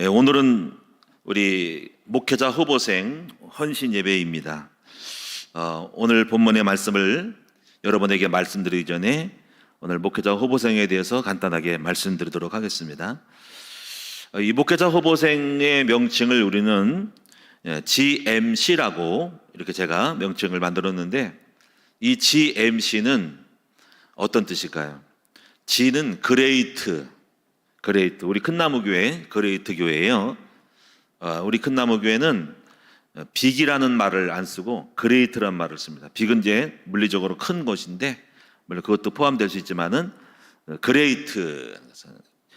오늘은 우리 목회자 후보생 헌신 예배입니다. 오늘 본문의 말씀을 여러분에게 말씀드리기 전에 오늘 목회자 후보생에 대해서 간단하게 말씀드리도록 하겠습니다. 이 목회자 후보생의 명칭을 우리는 GMC라고 이렇게 제가 명칭을 만들었는데, 이 GMC는 어떤 뜻일까요? G는 그레이트, 우리 큰나무교회 그레이트 교회예요. 우리 큰나무교회는 빅이라는 말을 안 쓰고 그레이트라는 말을 씁니다. 빅은 이제 물리적으로 큰 것인데, 물론 그것도 포함될 수 있지만은 그레이트,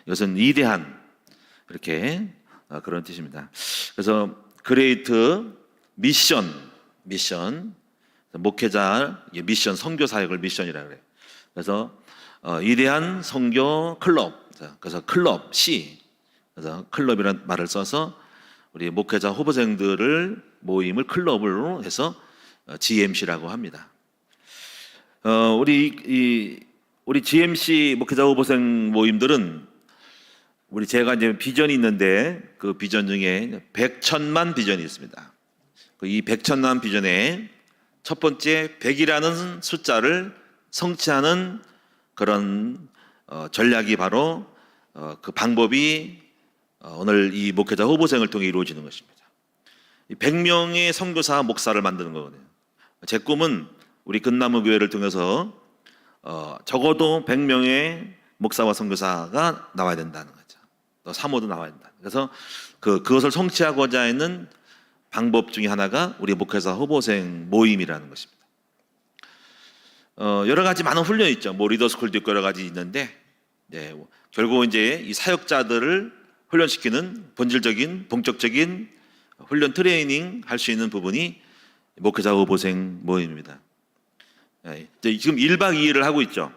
이것은 위대한, 이렇게 그런 뜻입니다. 그래서 그레이트 미션, 목회자 미션, 선교 사역을 미션이라고 그래요. 그래서 위대한 선교 클럽, 그래서 클럽 C, 그래서 클럽이라는 말을 써서 우리 목회자 후보생들을 모임을 클럽으로 해서 GMC라고 합니다. 우리 GMC 목회자 후보생 모임들은 제가 이제 비전이 있는데, 그 비전 중에 100천만 비전이 있습니다. 이 100천만 비전에 첫 번째 100이라는 숫자를 성취하는 그런 전략이 바로 그 방법이 오늘 이 목회자 후보생을 통해 이루어지는 것입니다. 100명의 선교사 목사를 만드는 거거든요. 제 꿈은 우리 금나무교회를 통해서 적어도 100명의 목사와 선교사가 나와야 된다는 거죠. 또 사모도 나와야 된다. 그래서 그것을 성취하고자 하는 방법 중에 하나가 우리 목회자 후보생 모임이라는 것입니다. 여러 가지 많은 훈련이 있죠. 리더스쿨도 있고 여러 가지 있는데, 결국 이제 이 사역자들을 훈련시키는 본질적인, 본격적인 훈련 트레이닝 할 수 있는 부분이 목회자 후보생 모임입니다. 지금 1박 2일을 하고 있죠.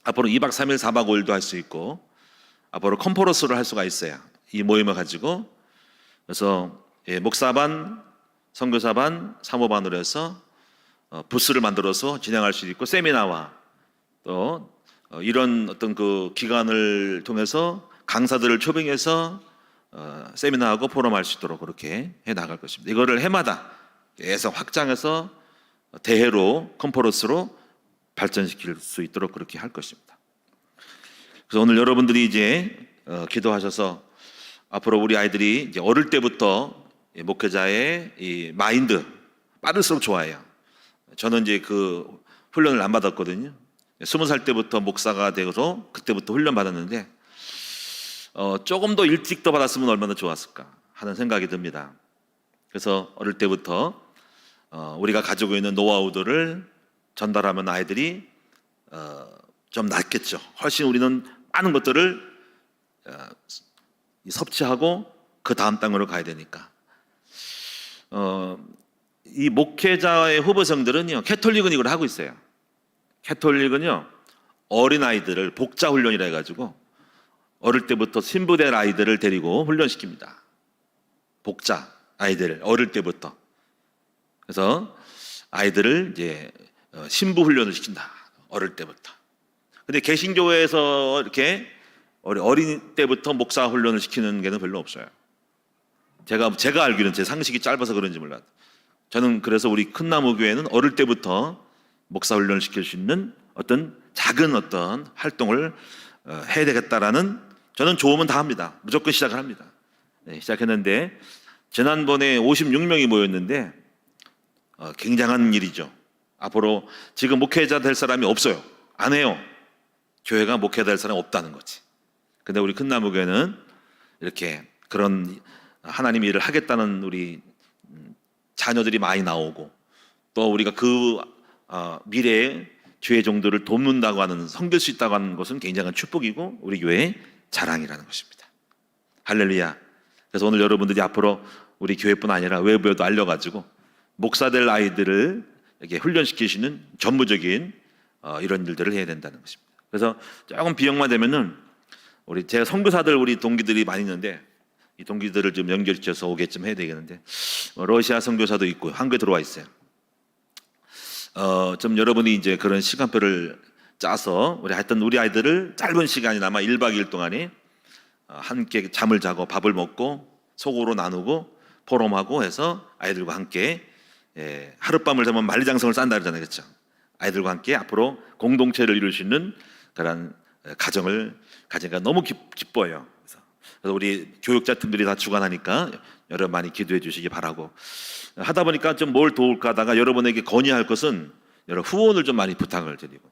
앞으로 2박 3일, 4박 5일도 할 수 있고, 앞으로 컨퍼런스를 할 수가 있어요. 이 모임을 가지고. 그래서 목사반, 선교사반, 사모반으로 해서 부스를 만들어서 진행할 수 있고, 세미나와 또 이런 어떤 그 기간을 통해서 강사들을 초빙해서 세미나하고 포럼할 수 있도록 그렇게 해 나갈 것입니다. 이거를 해마다 계속 확장해서 대회로, 컨퍼런스로 발전시킬 수 있도록 그렇게 할 것입니다. 그래서 오늘 여러분들이 이제 기도하셔서 앞으로 우리 아이들이 이제 어릴 때부터 목회자의 이 마인드 빠를수록 좋아해요. 저는 이제 그 훈련을 안 받았거든요. 20살 때부터 목사가 되어서 그때부터 훈련 받았는데, 조금 더 일찍 더 받았으면 얼마나 좋았을까 하는 생각이 듭니다. 그래서 어릴 때부터 우리가 가지고 있는 노하우들을 전달하면 아이들이 좀 낫겠죠. 훨씬 우리는 많은 것들을 섭취하고 그 다음 땅으로 가야 되니까. 이 목회자의 후보생들은요, 캐톨릭은 이걸 하고 있어요. 캐톨릭은요, 어린아이들을 복자 훈련이라 해가지고 어릴 때부터 신부될 아이들을 데리고 훈련시킵니다. 복자 아이들을 어릴 때부터. 그래서 아이들을 이제 신부 훈련을 시킨다, 어릴 때부터. 근데 개신교회에서 이렇게 어린 때부터 목사 훈련을 시키는 게는 별로 없어요. 제가 알기로는, 제 상식이 짧아서 그런지 몰라도, 저는 그래서 우리 큰나무교회는 어릴 때부터 목사 훈련을 시킬 수 있는 어떤 작은 어떤 활동을 해야 되겠다라는, 저는 좋으면 다 합니다. 무조건 시작을 합니다. 시작했는데 지난번에 56명이 모였는데 굉장한 일이죠. 앞으로 지금 목회자 될 사람이 없어요. 안 해요. 교회가 목회자 될 사람이 없다는 거지. 근데 우리 큰나무교회는 이렇게 그런 하나님 일을 하겠다는 우리 자녀들이 많이 나오고, 또 우리가 그 미래의 주의 종들을 돕는다고 하는, 섬길 수 있다고 하는 것은 굉장한 축복이고 우리 교회의 자랑이라는 것입니다. 할렐루야. 그래서 오늘 여러분들이 앞으로 우리 교회뿐 아니라 외부에도 알려가지고 목사될 아이들을 이렇게 훈련시키시는 전무적인 이런 일들을 해야 된다는 것입니다. 그래서 조금 비용만 되면은 제가 선교사들 우리 동기들이 많이 있는데, 이 동기들을 좀 연결시켜서 오게끔 해야 되겠는데, 러시아 선교사도 있고 한국에 들어와 있어요. 좀 여러분이 이제 그런 시간표를 짜서 우리 하여튼 우리 아이들을 짧은 시간이나마 1박 2일 동안에 함께 잠을 자고 밥을 먹고 속으로 나누고 포럼하고 해서 아이들과 함께 하룻밤을 자면 만리장성을 쌓는다 그러잖아요. 그렇죠? 아이들과 함께 앞으로 공동체를 이룰 수 있는 그런 가정을 가지니까 너무 기뻐요. 그래서 우리 교육자팀들이 다 주관하니까 여러분 많이 기도해 주시기 바라고, 하다 보니까 좀 뭘 도울까 하다가 여러분에게 건의할 것은 여러 후원을 좀 많이 부탁을 드리고,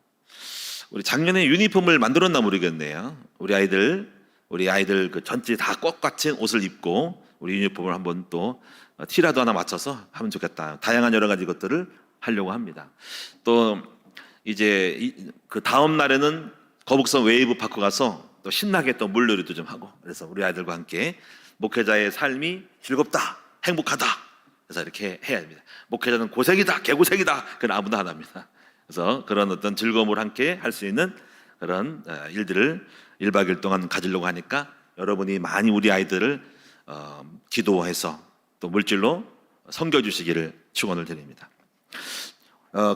우리 작년에 유니폼을 만들었나 모르겠네요. 우리 아이들 그 전체 다 똑같은 옷을 입고 우리 유니폼을 한번 또 티라도 하나 맞춰서 하면 좋겠다. 다양한 여러 가지 것들을 하려고 합니다. 또 이제 그 다음 날에는 거북선 웨이브 파크 가서 또 신나게 또 물놀이도 좀 하고, 그래서 우리 아이들과 함께 목회자의 삶이 즐겁다, 행복하다, 그래서 이렇게 해야 합니다. 목회자는 고생이다, 개고생이다, 그건 아무나 안 합니다. 그래서 그런 어떤 즐거움을 함께 할 수 있는 그런 일들을 1박 2일 동안 가지려고 하니까 여러분이 많이 우리 아이들을 기도해서 또 물질로 섬겨주시기를 축원을 드립니다.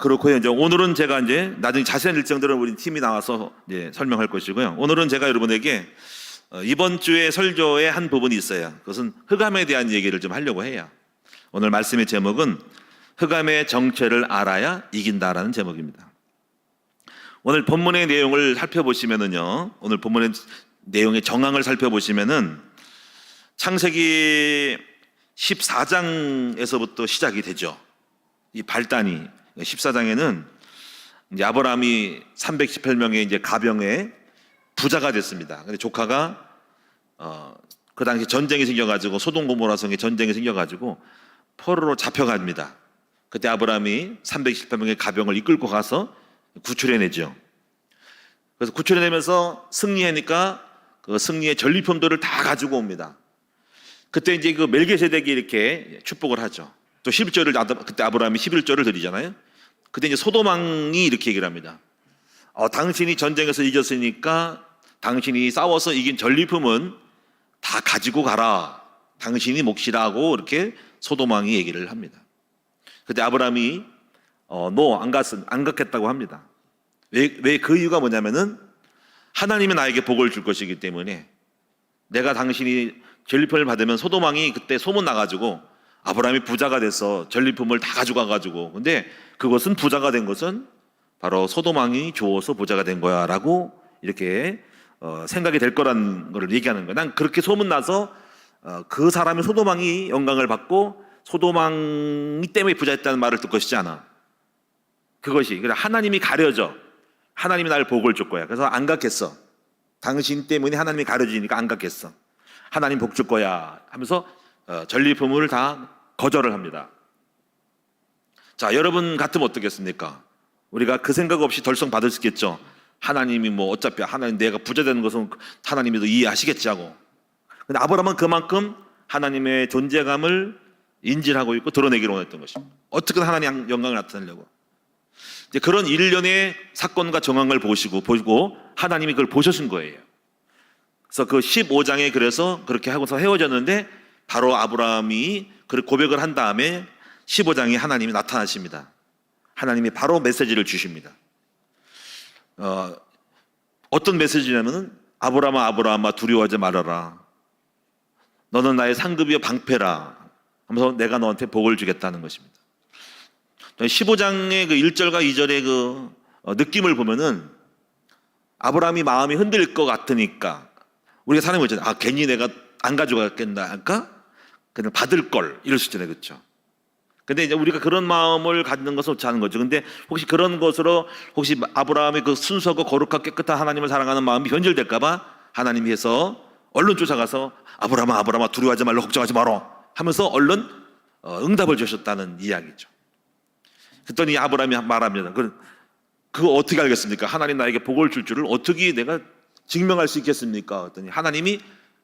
그렇고요. 이제 오늘은 제가 이제 나중에 자세한 일정들은 우리 팀이 나와서 이제 설명할 것이고요. 오늘은 제가 여러분에게 이번 주에 설교의 한 부분이 있어요. 그것은 흑암에 대한 얘기를 좀 하려고 해요. 오늘 말씀의 제목은 흑암의 정체를 알아야 이긴다라는 제목입니다. 오늘 본문의 내용을 살펴보시면은요, 오늘 본문의 내용의 정황을 살펴보시면은 창세기 14장에서부터 시작이 되죠. 이 발단이 14장에는 이제 아브라함이 318명의 이제 가병의 부자가 됐습니다. 근데 조카가 그 당시 전쟁이 생겨가지고 소돔 고모라 성에 전쟁이 생겨가지고 포로로 잡혀갑니다. 그때 아브라함이 318명의 가병을 이끌고 가서 구출해내죠. 그래서 구출해내면서 승리하니까 그 승리의 전리품들을 다 가지고 옵니다. 그때 이제 그 멜기세덱이 이렇게 축복을 하죠. 또 11절을 그때 아브라함이 11절을 드리잖아요. 그때 이제 소돔 왕이 이렇게 얘기를 합니다. 당신이 전쟁에서 이겼으니까 당신이 싸워서 이긴 전리품은 다 가지고 가라. 당신이 몫이라고 이렇게 소돔 왕이 얘기를 합니다. 그때 아브라함이 안 갔겠다고 합니다. 왜 그 이유가 뭐냐면은 하나님이 나에게 복을 줄 것이기 때문에, 내가 당신이 전리품을 받으면 소돔 왕이 그때 소문 나가지고 아브라함이 부자가 돼서 전리품을 다 가져가가지고, 근데 그것은 부자가 된 것은 바로 소돔 왕이 주어서 부자가 된 거야라고 이렇게 생각이 될 거라는 걸 얘기하는 거예요. 난 그렇게 소문 나서 그 사람이 소돔 왕이 영광을 받고 소돔 왕이 때문에 부자였다는 말을 듣고 싶지 않아. 그것이 그래, 하나님이 가려져. 하나님이 나를 복을 줄 거야. 그래서 안 갔겠어. 당신 때문에 하나님이 가려지니까 안 갔겠어. 하나님 복 줄 거야 하면서 전리품을 다 거절을 합니다. 자, 여러분 같으면 어떻겠습니까? 우리가 그 생각 없이 덜썩 받을 수 있겠죠. 하나님이 뭐 어차피 하나님 내가 부자 되는 것은 하나님이 더 이해하시겠지 하고. 근데 아브라함은 그만큼 하나님의 존재감을 인지하고 있고 드러내기로 원했던 것입니다. 어떻게든 하나님 영광을 나타내려고. 이제 그런 일련의 사건과 정황을 보시고 하나님이 그걸 보셨은 거예요. 그래서 그 15장에 그래서 그렇게 하고서 헤어졌는데, 바로 아브라함이 그 고백을 한 다음에 15장에 하나님이 나타나십니다. 하나님이 바로 메시지를 주십니다. 어떤 메시지냐면은 아브라함아 두려워하지 말아라. 너는 나의 상급이요 방패라 하면서 내가 너한테 복을 주겠다는 것입니다. 15장의 그 1절과 2절의 그 느낌을 보면은 아브라함이 마음이 흔들릴 것 같으니까, 우리가 사는 거 있잖아요. 괜히 내가 안 가져가겠나 할까? 그냥 받을 걸 이럴 수 있잖아요. 그렇죠? 근데 이제 우리가 그런 마음을 갖는 것은 옳지 않은 거죠. 근데 혹시 그런 것으로 혹시 아브라함의 그 순수하고 거룩하고 깨끗한 하나님을 사랑하는 마음이 변질될까봐 하나님이 해서 얼른 쫓아가서 아브라함아 두려워하지 말고 걱정하지 마라 하면서 얼른 응답을 주셨다는 이야기죠. 그랬더니 아브라함이 말합니다. 그거 어떻게 알겠습니까? 하나님 나에게 복을 줄 줄을 어떻게 내가 증명할 수 있겠습니까? 그랬더니 하나님이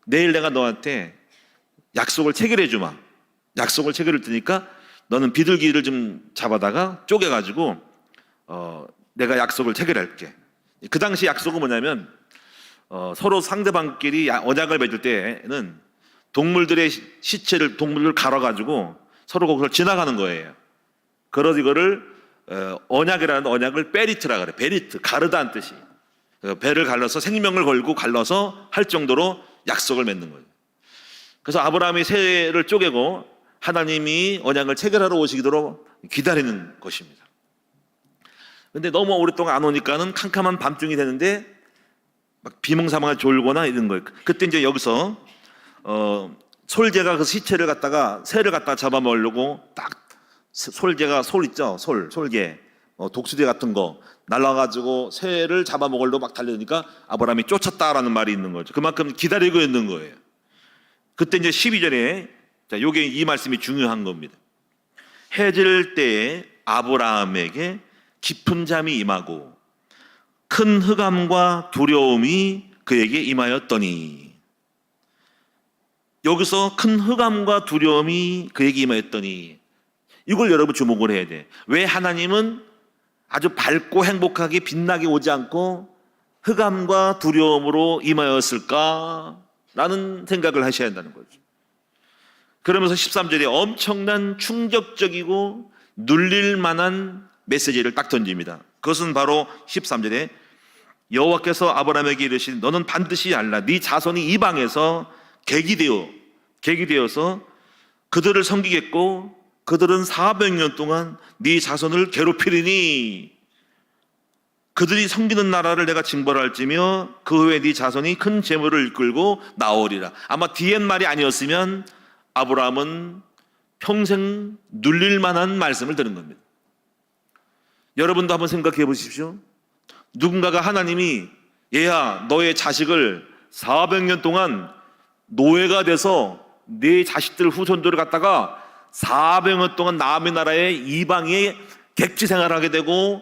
내일 내가 너한테 약속을 체결해 주마. 약속을 체결을 드니까 너는 비둘기를 좀 잡아다가 쪼개가지고 내가 약속을 체결할게. 그 당시 약속은 뭐냐면 서로 상대방끼리 언약을 맺을 때는 동물들의 시체를 동물을 갈아가지고 서로 거기서 지나가는 거예요. 그래서 이거를 언약이라는 언약을 베리트라 그래. 베리트 가르다는 뜻이. 배를 갈라서 생명을 걸고 갈라서 할 정도로 약속을 맺는 거예요. 그래서 아브라함이 세를 쪼개고 하나님이 언약을 체결하러 오시도록 기다리는 것입니다. 근데 너무 오랫동안 안 오니까는 캄캄한 밤중이 되는데 막 비몽사몽하게 졸거나 이런 거예요. 그때 이제 여기서 솔개가 그 시체를 갖다가 새를 갖다가 잡아먹으려고 딱 솔개가 솔 있죠, 솔개 독수리 같은 거 날라가지고 새를 잡아먹으려고 막 달려드니까 아브라함이 쫓았다라는 말이 있는 거죠. 그만큼 기다리고 있는 거예요. 그때 이제 12절에 자, 요게 이 말씀이 중요한 겁니다. 해질 때에 아브라함에게 깊은 잠이 임하고 큰 흑암과 두려움이 그에게 임하였더니, 여기서 큰 흑암과 두려움이 그에게 임하였더니, 이걸 여러분 주목을 해야 돼. 왜 하나님은 아주 밝고 행복하게 빛나게 오지 않고 흑암과 두려움으로 임하였을까라는 생각을 하셔야 한다는 거죠. 그러면서 13절에 엄청난 충격적이고 눌릴 만한 메시지를 딱 던집니다. 그것은 바로 13절에 여호와께서 아브라함에게 이르시니 너는 반드시 알라. 네 자손이 이방에서 계기되어서 그들을 섬기겠고 그들은 400년 동안 네 자손을 괴롭히리니 그들이 섬기는 나라를 내가 징벌할지며 그 후에 네 자손이 큰 재물을 이끌고 나오리라. 아마 뒤엔 말이 아니었으면 아브라함은 평생 눌릴 만한 말씀을 들은 겁니다. 여러분도 한번 생각해 보십시오. 누군가가 하나님이 얘야 너의 자식을 400년 동안 노예가 돼서 네 자식들 후손들을 갖다가 400년 동안 남의 나라의 이방에 객지 생활을 하게 되고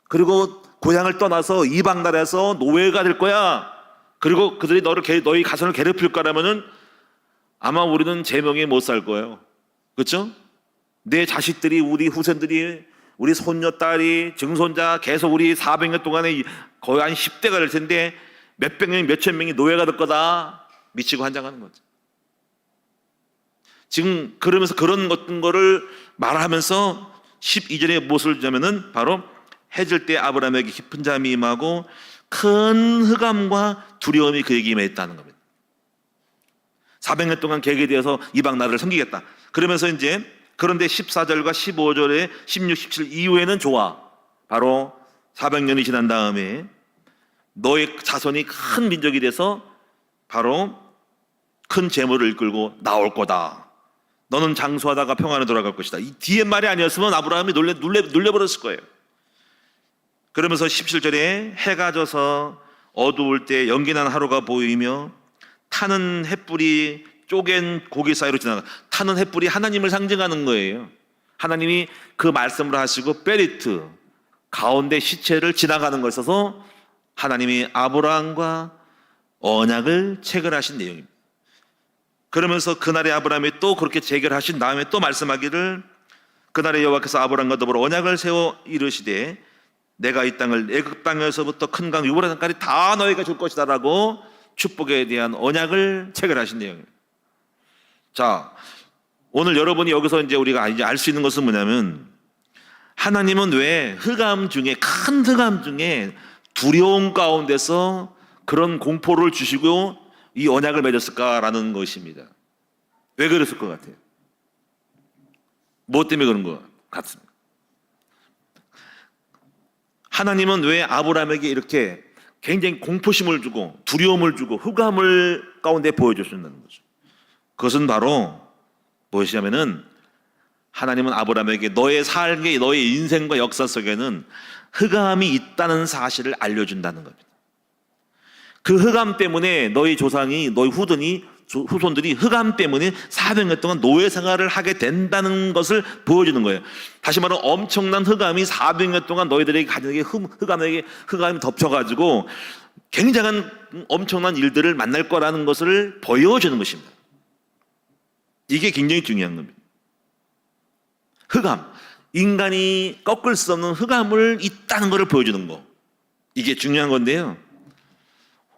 그리고 고향을 떠나서 이방 나라에서 노예가 될 거야. 그리고 그들이 너희 가손을 괴롭힐 거라면은 아마 우리는 제명에 못 살 거예요. 그렇죠? 내 자식들이 우리 후손들이 우리 손녀딸이 증손자 계속 우리 400년 동안에 거의 한 10대가 될 텐데 몇백 명 몇천 명이 노예가 될 거다. 미치고 환장하는 거죠. 지금 그러면서 그런 거를 말하면서 12절에 무엇을 주냐면은 바로 해질 때 아브라함에게 깊은 잠이 임하고 큰 흑암과 두려움이 그에게 임했다는 겁니다. 400년 동안 계기되어서 이방 나라를 섬기겠다. 그러면서 이제 그런데 14절과 15절에 16, 17 이후에는 좋아. 바로 400년이 지난 다음에 너의 자손이 큰 민족이 돼서 바로 큰 재물을 이끌고 나올 거다. 너는 장수하다가 평안에 돌아갈 것이다. 이 뒤에 말이 아니었으면 아브라함이 놀려버렸을 거예요. 그러면서 17절에 해가 져서 어두울 때 연기난 하루가 보이며 타는 햇불이 쪼갠 고기 사이로 지나가. 타는 햇불이 하나님을 상징하는 거예요. 하나님이 그 말씀을 하시고 베리트 가운데 시체를 지나가는 것에 있어서 하나님이 아브라함과 언약을 체결하신 내용입니다. 그러면서 그날에 아브라함이 또 그렇게 체결하신 다음에 또 말씀하기를 그날에 여호와께서 아브라함과 더불어 언약을 세워 이르시되 내가 이 땅을 애굽 땅에서부터 큰 강 유브라데스까지 다 너희가 줄 것이다라고 축복에 대한 언약을 체결하신 내용입니다. 자, 오늘 여러분이 여기서 이제 우리가 이제 알 수 있는 것은 뭐냐면 하나님은 왜 흑암 중에 큰 흑암 중에 두려움 가운데서 그런 공포를 주시고 이 언약을 맺었을까라는 것입니다. 왜 그랬을 것 같아요? 뭐 때문에 그런 것 같습니다. 하나님은 왜 아브라함에게 이렇게 굉장히 공포심을 주고 두려움을 주고 흑암을 가운데 보여주신다는 거죠. 그것은 바로 무엇이냐면은 하나님은 아브라함에게 너의 삶의 너의 인생과 역사 속에는 흑암이 있다는 사실을 알려준다는 겁니다. 그 흑암 때문에 너희 조상이 너희 후손들이 흑암 때문에 400년 동안 노예 생활을 하게 된다는 것을 보여주는 거예요. 다시 말하면 엄청난 흑암이 400년 동안 너희들에게 가정에게 흑암이 덮쳐가지고 굉장한 엄청난 일들을 만날 거라는 것을 보여주는 것입니다. 이게 굉장히 중요한 겁니다. 흑암, 인간이 꺾을 수 없는 흑암을 있다는 것을 보여주는 거, 이게 중요한 건데요.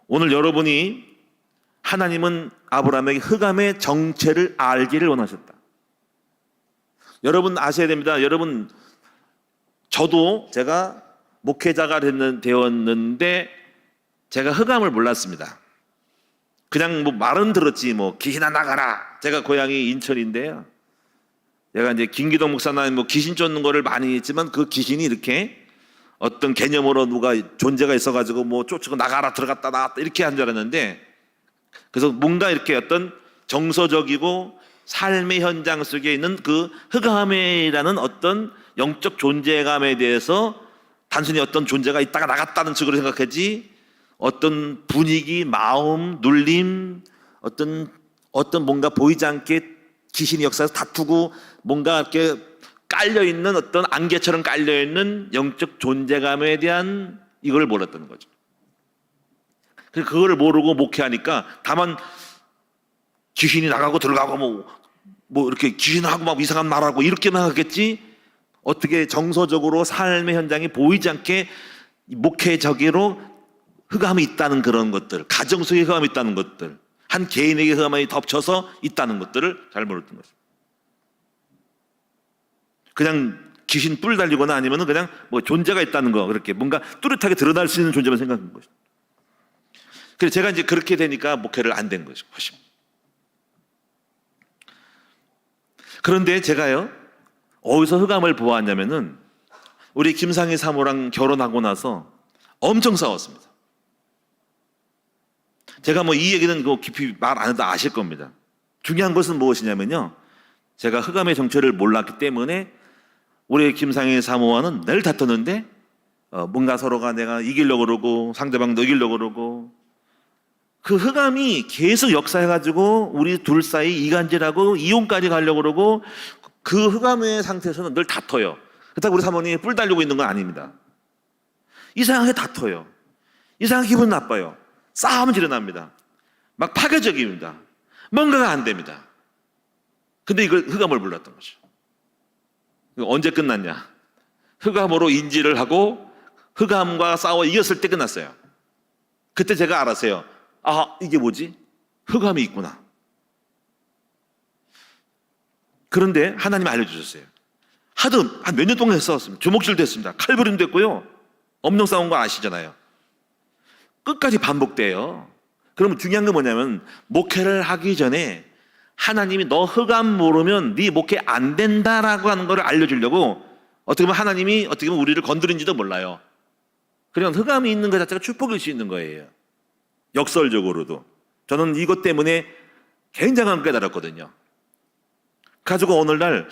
오늘 여러분이 하나님은 아브라함에게 흑암의 정체를 알기를 원하셨다. 여러분 아셔야 됩니다. 여러분, 저도 제가 목회자가 되었는데 제가 흑암을 몰랐습니다. 그냥 뭐 말은 들었지 뭐 귀신아 나가라. 제가 고향이 인천인데요. 제가 이제 김기동 목사나 뭐 귀신 쫓는 거를 많이 했지만 그 귀신이 이렇게 어떤 개념으로 누가 존재가 있어가지고 뭐 쫓고 나가라 들어갔다 나왔다 이렇게 한 줄 알았는데, 그래서 뭔가 이렇게 어떤 정서적이고 삶의 현장 속에 있는 그 흑암이라는 어떤 영적 존재감에 대해서 단순히 어떤 존재가 있다가 나갔다는 식으로 생각하지, 어떤 분위기, 마음, 눌림, 어떤 뭔가 보이지 않게 귀신이 역사에서 다투고 뭔가 이렇게 깔려있는 어떤 안개처럼 깔려있는 영적 존재감에 대한 이걸 몰랐다는 거죠. 그거를 모르고 목회하니까 다만 귀신이 나가고 들어가고 뭐 이렇게 귀신하고 막 이상한 말하고 이렇게만 하겠지, 어떻게 정서적으로 삶의 현장이 보이지 않게 목회적으로 흑암이 있다는 그런 것들, 가정 속에 흑암이 있다는 것들, 한 개인에게 흑암이 덮쳐서 있다는 것들을 잘 몰랐던 거죠. 그냥 귀신 뿔 달리거나 아니면 그냥 뭐 존재가 있다는 거, 그렇게 뭔가 뚜렷하게 드러날 수 있는 존재만 생각한 거죠. 그래서 제가 이제 그렇게 되니까 목회를 안 된 거죠. 훨씬. 그런데 제가요, 어디서 흑암을 보았냐면은 우리 김상희 사모랑 결혼하고 나서 엄청 싸웠습니다. 제가 뭐 이 얘기는 깊이 말 안 해도 아실 겁니다. 중요한 것은 무엇이냐면요, 제가 흑암의 정체를 몰랐기 때문에 우리 김상희 사모와는 늘 다퉜는데 뭔가 서로가 내가 이기려고 그러고 상대방도 이기려고 그러고, 그 흑암이 계속 역사해가지고 우리 둘 사이 이간질하고 이혼까지 가려고 그러고, 그 흑암의 상태에서는 늘 다퉈요. 그렇다고 우리 사모님이 뿔 달리고 있는 건 아닙니다. 이상하게 다퉈요. 이상하게 기분 나빠요. 싸움은 일어납니다. 막 파괴적입니다. 뭔가가 안 됩니다. 근데 이걸 흑암을 몰랐던 거죠. 언제 끝났냐? 흑암으로 인지를 하고 흑암과 싸워 이겼을 때 끝났어요. 그때 제가 알았어요. 아, 이게 뭐지? 흑암이 있구나. 그런데 하나님이 알려주셨어요. 하도 한 몇 년 동안 싸웠습니다. 주먹질도 했습니다. 칼부림도 했고요. 엄청 싸운 거 아시잖아요. 끝까지 반복돼요. 그러면 중요한 건 뭐냐면, 목회를 하기 전에 하나님이 너 흑암 모르면 네 목회 안 된다라고 하는 걸 알려주려고 어떻게 보면 하나님이 어떻게 보면 우리를 건드린지도 몰라요. 그냥 흑암이 있는 것 자체가 축복일 수 있는 거예요. 역설적으로도. 저는 이것 때문에 굉장한 깨달았거든요. 가지고 오늘날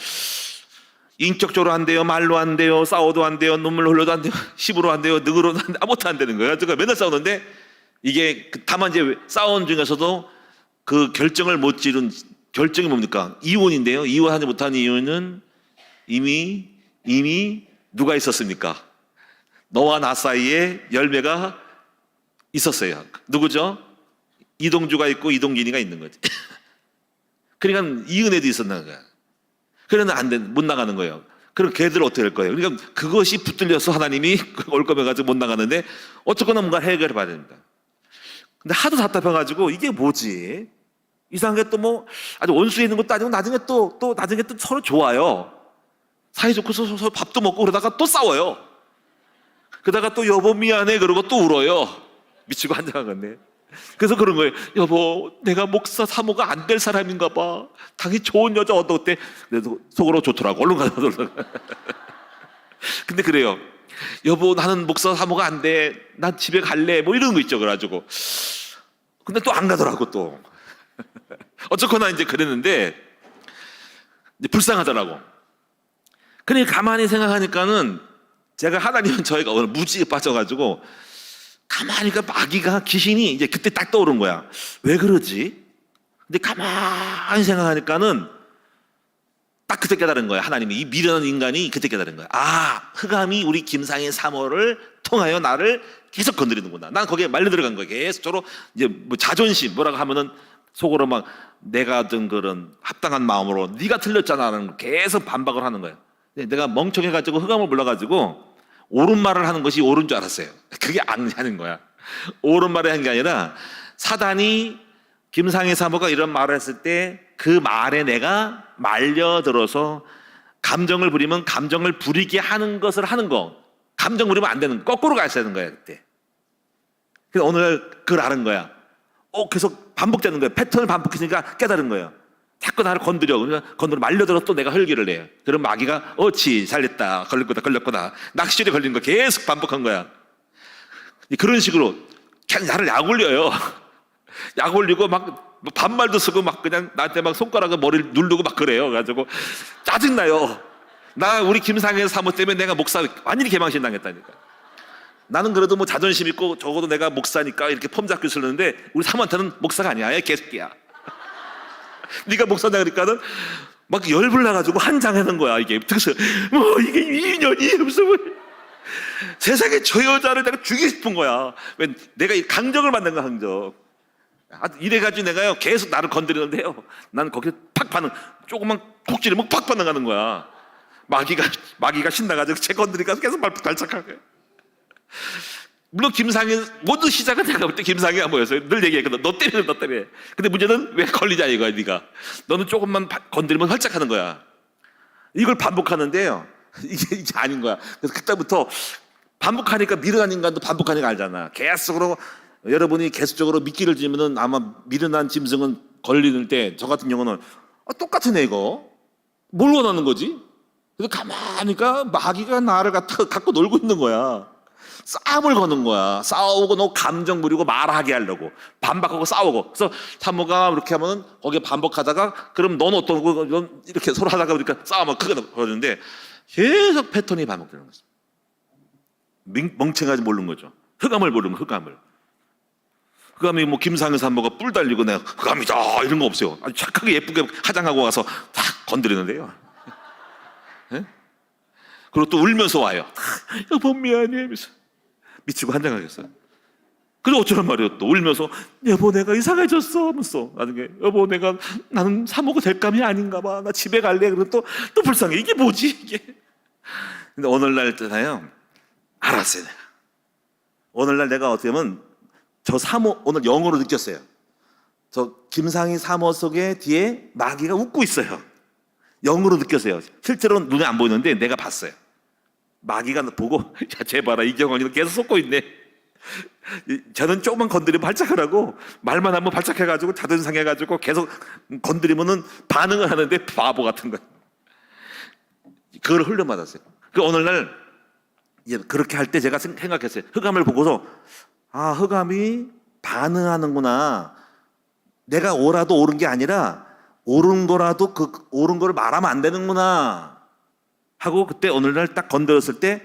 인격적으로 안 돼요, 말로 안 돼요, 싸워도 안 돼요, 눈물 흘려도 안 돼요, 시부로 안 돼요, 능으로도 안 돼요, 아무것도 안 되는 거예요. 제가 맨날 싸우는데, 이게 다만 이제 싸운 중에서도 그 결정을 못 지른 결정이 뭡니까? 이혼인데요. 이혼하지 못한 이유는 이미 누가 있었습니까? 너와 나 사이에 열매가 있었어요. 누구죠? 이동주가 있고 이동gin이가 있는 거지. 그러니까 이은혜도 있었나 거야. 그러면 못 나가는 거예요. 그럼 걔들 어떻게 할 거예요? 그러니까 그것이 붙들려서 하나님이 올 거면 가지고 못 나가는데, 어쨌거나 뭔가 해결해 봐야 됩니다. 근데 하도 답답해가지고 이게 뭐지? 이상하게 또 뭐 아주 원수에 있는 것도 아니고 나중에 또 서로 좋아요. 사이좋고 서로 밥도 먹고 그러다가 또 싸워요. 그러다가 또 여보 미안해 그러고 또 울어요. 미치고 한장하겠네. 그래서 그런 거예요. 여보, 내가 목사 사모가 안 될 사람인가 봐. 당연히 좋은 여자 어때? 그래도 속으로 좋더라고. 얼른 가자. 근데 그래요. 여보, 나는 목사 사모가 안 돼. 난 집에 갈래. 뭐 이런 거 있죠. 그래가지고. 근데 또 안 가더라고 또. 어쨌거나 이제 그랬는데 이제 불쌍하더라고. 그러니까 가만히 생각하니까는 제가 하나님은 저희가 오늘 무지에 빠져가지고 가만히 마귀가 귀신이 이제 그때 딱 떠오른 거야. 왜 그러지? 근데 가만히 생각하니까는 딱 그때 깨달은 거야. 하나님이 이 미련한 인간이 그때 깨달은 거야. 아, 흑암이 우리 김상희 사모를 통하여 나를 계속 건드리는구나. 난 거기에 말려 들어간 거야. 계속 서로 이제 뭐 자존심 뭐라고 하면은 속으로 막 내가 어떤 그런 합당한 마음으로 네가 틀렸잖아라는 계속 반박을 하는 거야. 내가 멍청해가지고 흑암을 몰라가지고 옳은 말을 하는 것이 옳은 줄 알았어요. 그게 아니는 거야. 옳은 말을 한 게 아니라 사단이 김상희 사모가 이런 말을 했을 때 그 말에 내가 말려들어서 감정을 부리면 감정을 부리게 하는 것을 하는 거. 감정 부리면 안 되는 거. 거꾸로 가야 되는 거야 그때. 그래서 오늘 그걸 아는 거야. 계속 반복되는 거예요. 패턴을 반복했으니까 깨달은 거예요. 자꾸 나를 건드려. 그러니까 건드려 말려들어 또 내가 헐기를 해요. 그럼 마귀가 잘렸다. 걸렸구나. 낚시줄에 걸린 거 계속 반복한 거야. 그런 식으로 그냥 나를 약 올려요. 약 올리고 막 반말도 쓰고 막 그냥 나한테 막 손가락에 머리를 누르고 막 그래요. 그래가지고 짜증나요. 우리 김상현 사모 때문에 내가 목사 완전히 개망신 당했다니까. 나는 그래도 뭐 자존심 있고 적어도 내가 목사니까 이렇게 폼 잡고 있었는데 우리 사모한테는 목사가 아니야. 얘 개새끼야. 네가 목사냐 그러니까는 막 열불 나가지고 한장하는 거야. 이게 그래서 이게 인연이 없어. 세상에 저 여자를 내가 죽이고 싶은 거야. 왜 내가 이 강적을 받는 거야. 강적. 이래가지고 내가요 계속 나를 건드리는데요, 나는 거기에 팍 반응, 조그만 콕 찌르면 팍 반응하는 거야. 마귀가 신나가지고 제 건드리니까 계속 발작하는 거야. 물론 김상현 모든 시작은 내가 볼 때 김상현가 뭐였어요. 늘 얘기했거든. 너 때문에. 근데 문제는 왜 걸리냐 이거야. 네가 너는 조금만 건드리면 활짝하는 거야. 이걸 반복하는데요, 이게 아닌 거야. 그래서 그때부터 반복하니까 미련한 인간도 반복하니까 알잖아. 계속으로 여러분이 계속적으로 미끼를 지면은 아마 미련한 짐승은 걸리는 때 저 같은 경우는 똑같은 이거 뭘 원하는 거지? 그래서 가만히니까 마귀가 나를 갖고 놀고 있는 거야. 싸움을 거는 거야. 싸우고 너 감정 부리고 말하게 하려고 반박하고 싸우고. 그래서 사모가 이렇게 하면은 거기에 반복하다가 그럼 넌 어떤 거 이렇게 서로 하다가 그러니까 싸움을 크게 벌어지는데 계속 패턴이 반복되는 거죠. 멍청하지 모르는 거죠. 흑암을 모르는 거, 흑암이 뭐 김상현 사모가 뿔 달리고 내가 흑암이다 이런 거 없어요. 아주 착하게 예쁘게 화장하고 와서 탁 건드리는데요. 네? 그리고 또 울면서 와요. 여보 미안해 하면서 미치고 한장하겠어요. 그리고 어쩌란 말이에요. 또 울면서 여보 내가 이상해졌어 하면서 나중에 여보 나는 사모가 될 감이 아닌가 봐. 나 집에 갈래. 그러면 또 불쌍해. 이게 뭐지 이게. 근데 오늘날 때나요 알았어요. 내가 오늘날 내가 어떻게 보면 저 사모 오늘 영어로 느꼈어요. 저 김상희 사모 속에 뒤에 마귀가 웃고 있어요. 영으로 느꼈어요. 실제로는 눈에 안 보이는데 내가 봤어요. 마귀가 보고 야, 쟤 봐라 이경원이도 계속 속고 있네. 저는 조금만 건드리면 발작하라고 말만 하면 발작해가지고 자존심 상해가지고 계속 건드리면은 반응을 하는데 바보 같은 거. 그걸 훈련받았어요. 그 오늘날 그렇게 할 때 제가 생각했어요. 흑암을 보고서 흑암이 반응하는구나. 내가 오라도 옳은 게 아니라 옳은 거라도 그 옳은 거를 말하면 안 되는구나 하고 그때 오늘날 딱 건드렸을 때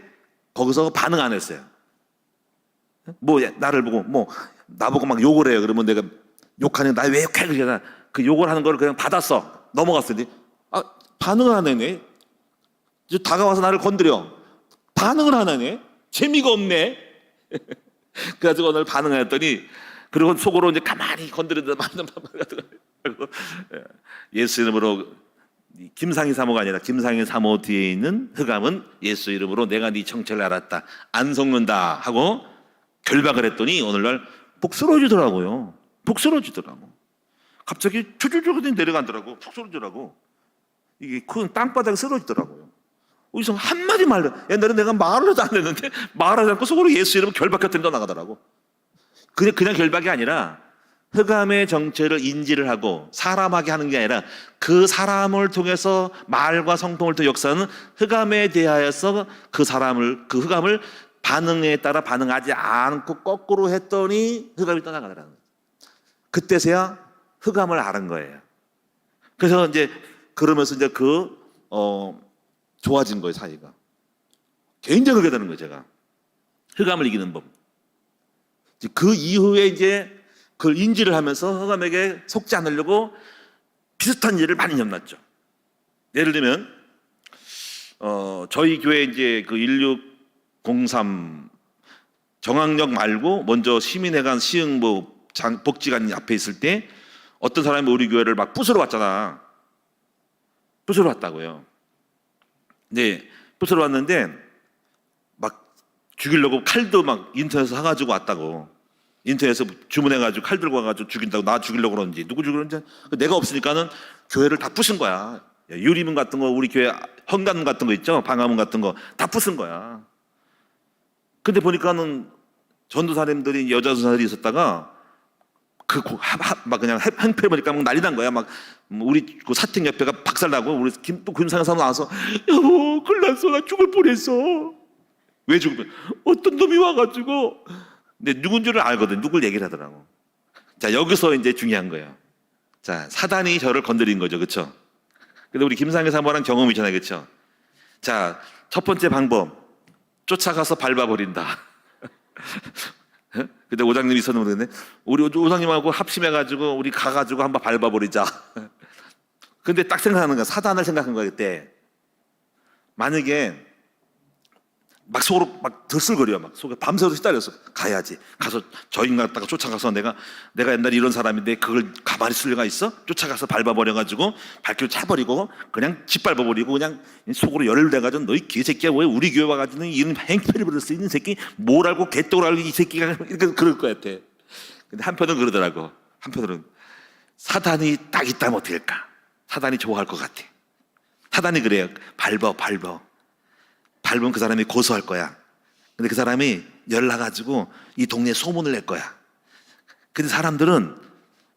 거기서 반응 안 했어요. 뭐 나를 보고 나보고 막 욕을 해요. 그러면 내가 욕하는 나 왜 욕해 그러잖아. 그 욕을 하는 걸 그냥 받았어. 넘어갔더니 반응을 안 하네. 이제 다가와서 나를 건드려. 반응을 안 하네. 재미가 없네. 그래가지고 오늘 반응을 했더니 그리고 속으로 이제 가만히 건드리다 예수 이름으로 김상희 사모가 아니라 김상희 사모 뒤에 있는 흑암은 예수 이름으로 내가 네 정체를 알았다. 안 속는다 하고 결박을 했더니 오늘날 푹 쓰러지더라고요. 푹 쓰러지더라고. 갑자기 주주주주 내려가더라고. 푹 쓰러지더라고. 이게 큰 땅바닥에 쓰러지더라고요. 어디서 한마디 말로 옛날에 내가 말을 하지 않았는데 말하지 않고 속으로 예수 이름으로 결박했더니 또 나가더라고. 그냥 결박이 아니라 흑암의 정체를 인지를 하고 사람하게 하는 게 아니라 그 사람을 통해서 말과 성품을 통해 역사하는 흑암에 대하여서 그 흑암을 반응에 따라 반응하지 않고 거꾸로 했더니 흑암이 떠나가더라는 거예요. 그때서야 흑암을 아는 거예요. 그래서 이제 그러면서 이제 좋아진 거예요, 사이가. 굉장히 그게 되는 거예요, 제가. 흑암을 이기는 법. 그 이후에 이제 그걸 인지를 하면서 흑암에게 속지 않으려고 비슷한 일을 많이 겪었죠. 예를 들면, 저희 교회 이제 그 1603 정학역 말고 먼저 시민회관 시흥부 복지관 앞에 있을 때 어떤 사람이 우리 교회를 막 부수러 왔잖아. 부수러 왔다고요. 네, 부수러 왔는데 막 죽이려고 칼도 막 인터넷에서 사가지고 왔다고. 인터넷에서 주문해가지고 칼 들고 와가지고 죽인다고. 나 죽이려고 그러는지 누구 죽이려는지 내가 없으니까는 교회를 다 부순 거야. 유리문 같은 거 우리 교회 현관문 같은 거 있죠, 방화문 같은 거 다 부순 거야. 근데 보니까는 전도사님들이 여자 전도사들이 있었다가 막 그냥 행패 보니까 막 난리 난 거야. 막 우리 그 사택 옆에가 박살나고 우리 또 김상사 나와서 여보 큰일 났어 나 죽을 뻔했어. 왜 죽으면 어떤 놈이 와가지고 근데 누군 줄을 알거든. 누굴 얘기를 하더라고. 자 여기서 이제 중요한 거예요. 자 사단이 저를 건드린 거죠, 그렇죠? 근데 우리 김상희 사모랑 경험이 있잖아요, 그렇죠? 자 첫 번째 방법 쫓아가서 밟아버린다. 근데 오장님이 있었는데 그러는데 우리 오장님하고 합심해가지고 우리 가가지고 한번 밟아버리자. 근데 딱 생각하는 거야. 사단을 생각한 거야 그때. 만약에 막 속으로 막 들썩거려. 막 속에 밤새도록 시달렸어. 가야지. 가서 저 인간 갖다가 쫓아가서 내가 옛날에 이런 사람인데 그걸 가만히 있을 리가 있어? 쫓아가서 밟아버려가지고 발길을 차버리고 그냥 짓밟아버리고 그냥 속으로 열을 내가지고 너희 개새끼야 왜 우리 교회 와가지고 이런 행패를 부릴 수 있는 새끼 뭘 알고 개떡을 알고 이 새끼가 이렇게 그럴 것 같아. 근데 한편은 그러더라고. 한편으로는 사단이 딱 있다면 어떻게 할까? 사단이 좋아할 것 같아. 사단이 그래요. 밟으면 그 사람이 고소할 거야. 근데 그 사람이 열나가지고 이 동네에 소문을 낼 거야. 근데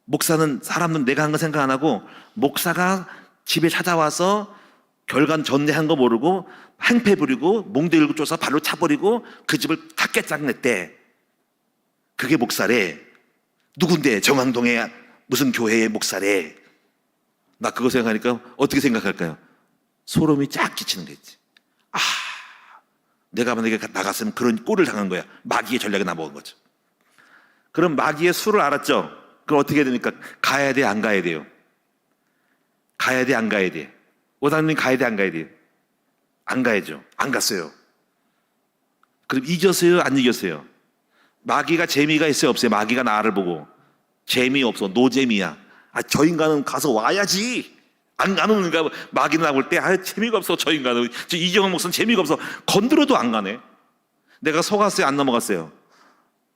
목사는 사람은 내가 한 거 생각 안 하고 목사가 집에 찾아와서 결간 전대한 거 모르고 행패 부리고 몽둥이를 쫓아 발로 차버리고 그 집을 다 깨짝냈대. 그게 목사래. 누군데? 정왕동의 무슨 교회의 목사래. 나 그거 생각하니까 어떻게 생각할까요? 소름이 쫙 끼치는 거지. 내가 만약에 나갔으면 그런 꼴을 당한 거야. 마귀의 전략에 나먹은 거죠. 그럼 마귀의 수를 알았죠? 그럼 어떻게 해야 됩니까? 가야 돼, 안 가야 돼요? 가야 돼, 안 가야 돼? 오당님 가야 돼, 안 가야 돼요? 안 가야죠. 안 갔어요. 그럼 이겼어요, 안 이겼어요? 마귀가 재미가 있어요, 없어요? 마귀가 나를 보고 재미없어, 노재미야. 저 인간은 가서 와야지. 안 오는가? 마귀는 나올 때 재미가 없어. 저 인간은 이정은 목사는 재미가 없어. 건드려도 안 가네. 내가 속았어요, 안 넘어갔어요?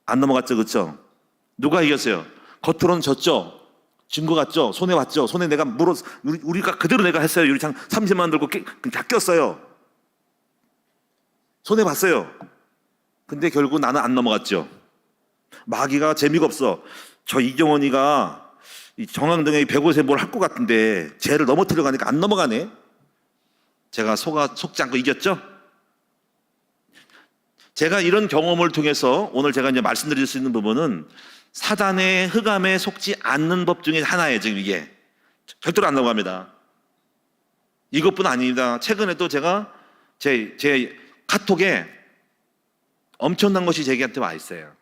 안 넘어갔죠, 그렇죠? 누가 이겼어요? 겉으로는 졌죠. 진 거 같죠? 손해 왔죠. 손에 내가 우리가 그대로 내가 했어요. 유리창 30만 원 들고 다 꼈어요. 손해 봤어요. 근데 결국 나는 안 넘어갔죠. 마귀가 재미가 없어. 저 이경원이가 이 정황동에 105세 뭘 할 것 같은데 쟤를 넘어뜨려 가니까 안 넘어가네. 제가 속지 않고 이겼죠? 제가 이런 경험을 통해서 오늘 제가 이제 말씀드릴 수 있는 부분은 사단의 흑암에 속지 않는 법 중에 하나예요. 지금 이게 절대로 안 넘어갑니다. 이것뿐 아닙니다. 최근에도 제가 제 카톡에 엄청난 것이 제기한테 와 있어요.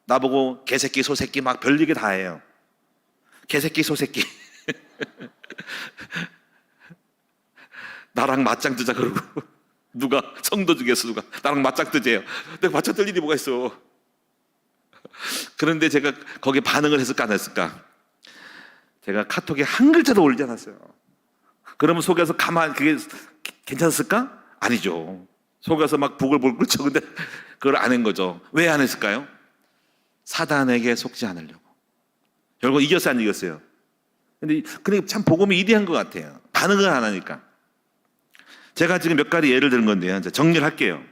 나보고 개새끼 소새끼 막 별얘기 다 해요. 개새끼 소새끼 나랑 맞짱 뜨자 그러고 누가 성도 중에서 누가 나랑 맞짱 뜨재요. 내가 맞짱 뜰 일이 뭐가 있어. 그런데 제가 거기에 반응을 했을까 안 했을까? 제가 카톡에 한 글자도 올리지 않았어요. 그러면 속에서 그게 괜찮았을까? 아니죠. 속에서 막 부글부글 쳐. 근데 그걸 안 한 거죠. 왜 안 했을까요? 사단에게 속지 않으려고. 결국 이겼어요, 안 이겼어요? 근데 참 복음이 이대한 것 같아요. 반응을 안 하니까. 제가 지금 몇 가지 예를 든 건데요. 이제 정리를 할게요.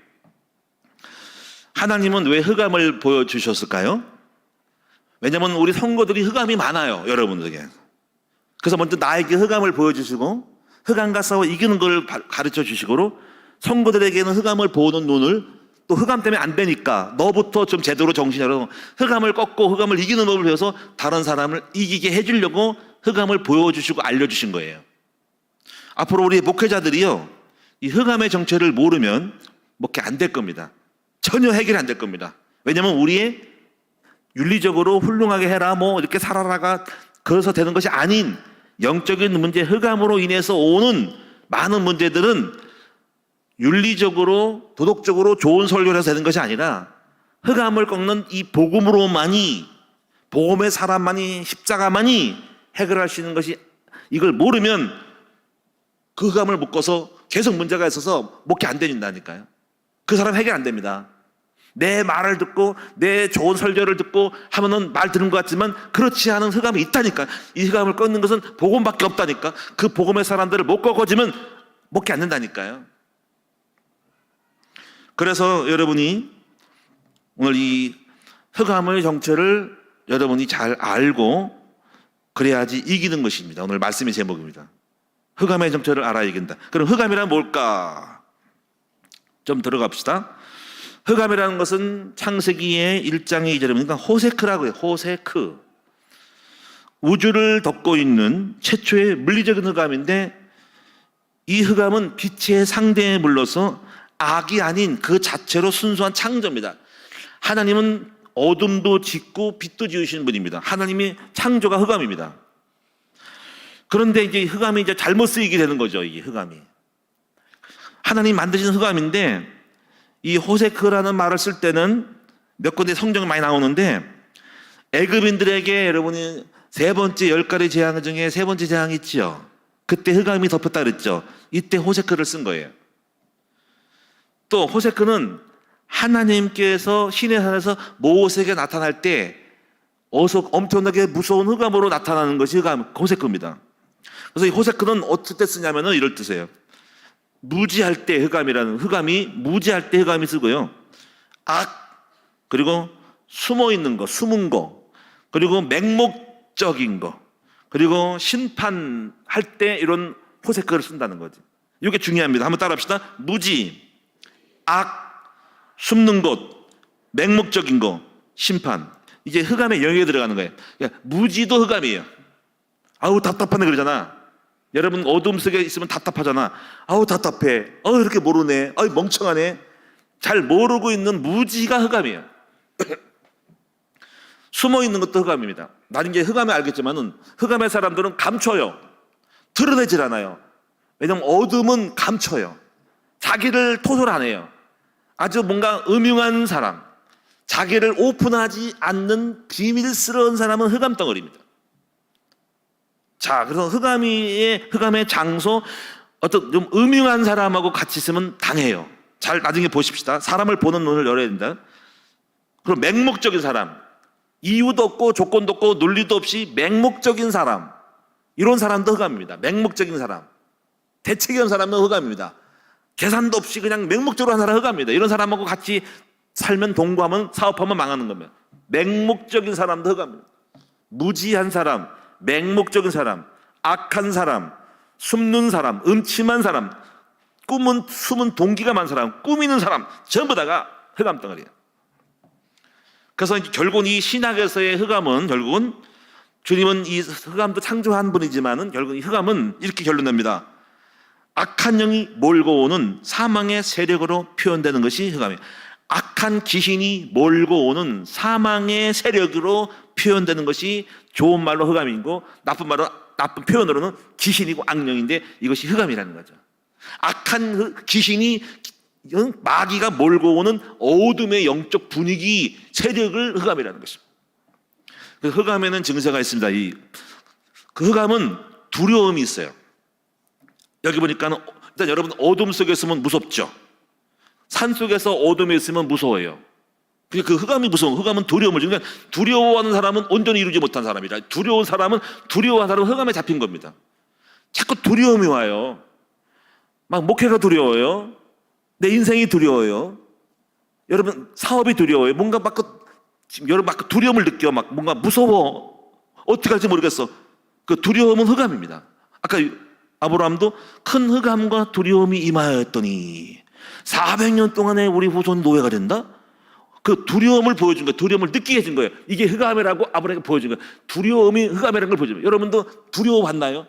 하나님은 왜 흑암을 보여주셨을까요? 왜냐하면 우리 성도들이 흑암이 많아요, 여러분들에게. 그래서 먼저 나에게 흑암을 보여주시고 흑암과 싸워 이기는 걸 가르쳐 주시고로 성도들에게는 흑암을 보는 눈을 또 흑암 때문에 안 되니까 너부터 좀 제대로 정신을 차려 흑암을 꺾고 흑암을 이기는 법을 배워서 다른 사람을 이기게 해주려고 흑암을 보여주시고 알려주신 거예요. 앞으로 우리 목회자들이요, 이 흑암의 정체를 모르면 목회 안 될 겁니다. 전혀 해결이 안 될 겁니다. 왜냐하면 우리의 윤리적으로 훌륭하게 해라 뭐 이렇게 살아라가 그래서 되는 것이 아닌 영적인 문제, 흑암으로 인해서 오는 많은 문제들은 윤리적으로 도덕적으로 좋은 설교를 해서 되는 것이 아니라 흑암을 꺾는 이 복음으로만이, 복음의 사람만이, 십자가만이 해결할 수 있는 것이, 이걸 모르면 그 흑암을 묶어서 계속 문제가 있어서 목회 안 된다니까요. 그 사람 해결 안 됩니다. 내 말을 듣고 내 좋은 설교를 듣고 하면은 말 듣는 것 같지만 그렇지 않은 흑암이 있다니까. 이 흑암을 꺾는 것은 복음밖에 없다니까. 그 복음의 사람들을 못 꺾어지면 목회 안 된다니까요. 그래서 여러분이 오늘 이 흑암의 정체를 여러분이 잘 알고 그래야지 이기는 것입니다. 오늘 말씀의 제목입니다. 흑암의 정체를 알아야 이긴다. 그럼 흑암이란 뭘까? 좀 들어갑시다. 흑암이라는 것은 창세기의 1장의 2절에 보니까 호세크라고 해요. 호세크. 우주를 덮고 있는 최초의 물리적인 흑암인데, 이 흑암은 빛의 상대에 물러서 악이 아닌 그 자체로 순수한 창조입니다. 하나님은 어둠도 짓고 빛도 지으시는 분입니다. 하나님의 창조가 흑암입니다. 그런데 이제 흑암이 이제 잘못 쓰이게 되는 거죠. 이게 흑암이. 하나님 만드신 흑암인데, 이 호세크라는 말을 쓸 때는 몇 군데 성경이 많이 나오는데, 애굽인들에게 여러분이 세 번째 10가지 재앙 중에 세 번째 재앙이 있죠. 그때 흑암이 덮였다 그랬죠. 이때 호세크를 쓴 거예요. 또 호세크는 하나님께서 신의 산에서 모세에게 나타날 때 엄청나게 무서운 흑암으로 나타나는 것이 호세크입니다. 그래서 이 호세크는 어떨 때 쓰냐면은 이럴 뜻이에요. 무지할 때 흑암이 무지할 때 흑암이 쓰고요. 악, 그리고 숨어 있는 거, 숨은 거, 그리고 맹목적인 거, 그리고 심판할 때 이런 호세크를 쓴다는 거지. 이게 중요합니다. 한번 따라합시다. 무지, 악, 숨는 것, 맹목적인 거, 심판. 이제 흑암의 영역에 들어가는 거예요. 그러니까 무지도 흑암이에요. 아우 답답하네 그러잖아. 여러분 어둠 속에 있으면 답답하잖아. 아우 답답해. 이렇게 모르네. 멍청하네. 잘 모르고 있는 무지가 흑암이에요. 숨어 있는 것도 흑암입니다. 나는 이제 흑암을 알겠지만은 흑암의 사람들은 감춰요. 드러내질 않아요. 왜냐하면 어둠은 감춰요. 자기를 토설 안 해요. 아주 뭔가 음흉한 사람, 자기를 오픈하지 않는 비밀스러운 사람은 흑암 덩어리입니다. 자, 그래서 흑암의 장소, 어떤 좀 음흉한 사람하고 같이 있으면 당해요. 잘 나중에 보십시다. 사람을 보는 눈을 열어야 된다. 그럼 맹목적인 사람, 이유도 없고 조건도 없고 논리도 없이 맹목적인 사람, 이런 사람도 흑암입니다. 맹목적인 사람, 대책이 없는 사람은 흑암입니다. 계산도 없이 그냥 맹목적으로 한 사람 흑암입니다. 이런 사람하고 같이 살면 동거하면 사업하면 망하는 겁니다. 맹목적인 사람도 흑암입니다. 무지한 사람, 맹목적인 사람, 악한 사람, 숨는 사람, 음침한 사람, 숨은 동기가 많은 사람, 꾸미는 사람, 전부 다가 흑암 덩어리예요. 그래서 결국은 이 신학에서의 흑암은 결국은 주님은 이 흑암도 창조한 분이지만은 결국 이 흑암은 이렇게 결론냅니다. 악한 영이 몰고 오는 사망의 세력으로 표현되는 것이 흑암이에요. 악한 귀신이 몰고 오는 사망의 세력으로 표현되는 것이 좋은 말로 흑암이고 나쁜 표현으로는 귀신이고 악령인데 이것이 흑암이라는 거죠. 악한 귀신이 마귀가 몰고 오는 어둠의 영적 분위기 세력을 흑암이라는 것입니다. 그 흑암에는 증세가 있습니다. 그 흑암은 두려움이 있어요. 여기 보니까는 일단 여러분 어둠 속에 있으면 무섭죠. 산 속에서 어둠에 있으면 무서워요. 그 흑암이 무서워. 흑암은 두려움을 주니까 두려워하는 사람은 온전히 이루지 못한 사람이라. 두려운 사람은 흑암에 잡힌 겁니다. 자꾸 두려움이 와요. 막 목회가 두려워요. 내 인생이 두려워요. 여러분 사업이 두려워요. 뭔가 지금 여러분 막 두려움을 느껴. 막 뭔가 무서워. 어떻게 할지 모르겠어. 그 두려움은 흑암입니다. 아까 아브라함도 큰 흑암과 두려움이 임하였더니 400년 동안에 우리 후손 노예가 된다? 그 두려움을 보여준 거예요. 두려움을 느끼게 해준 거예요. 이게 흑암이라고 아브라함에게 보여준 거예요. 두려움이 흑암이라는 걸 보여준 거예요. 여러분도 두려워봤나요?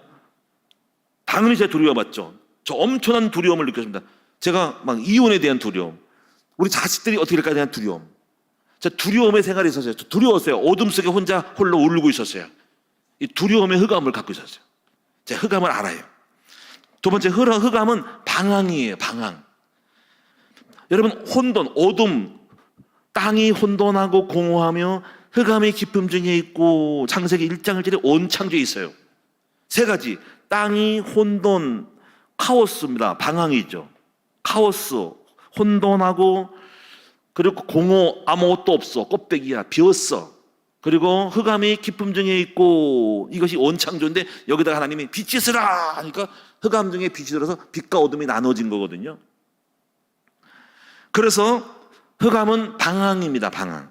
당연히 제가 두려워봤죠. 저 엄청난 두려움을 느꼈습니다. 제가 막 이혼에 대한 두려움, 우리 자식들이 어떻게 될까에 대한 두려움. 제가 두려움의 생활이 있었어요. 저 두려웠어요. 어둠 속에 혼자 홀로 울고 있었어요. 이 두려움의 흑암을 갖고 있었어요. 제가 흑암을 알아요. 두 번째 흑암은 방황이에요. 방황. 여러분 혼돈, 어둠, 땅이 혼돈하고 공허하며 흑암의 깊음 중에 있고 창세기 1장을 지려 온 창조에 있어요. 세 가지. 땅이 혼돈, 카오스입니다. 방황이죠. 카오스, 혼돈하고 그리고 공허, 아무것도 없어. 껍데기야. 비었어. 그리고 흑암이 깊음 중에 있고 이것이 온 창조인데 여기다가 하나님이 빛이 있으라 하니까 흑암 중에 빛이 들어서 빛과 어둠이 나눠진 거거든요. 그래서 흑암은 방황입니다. 방황.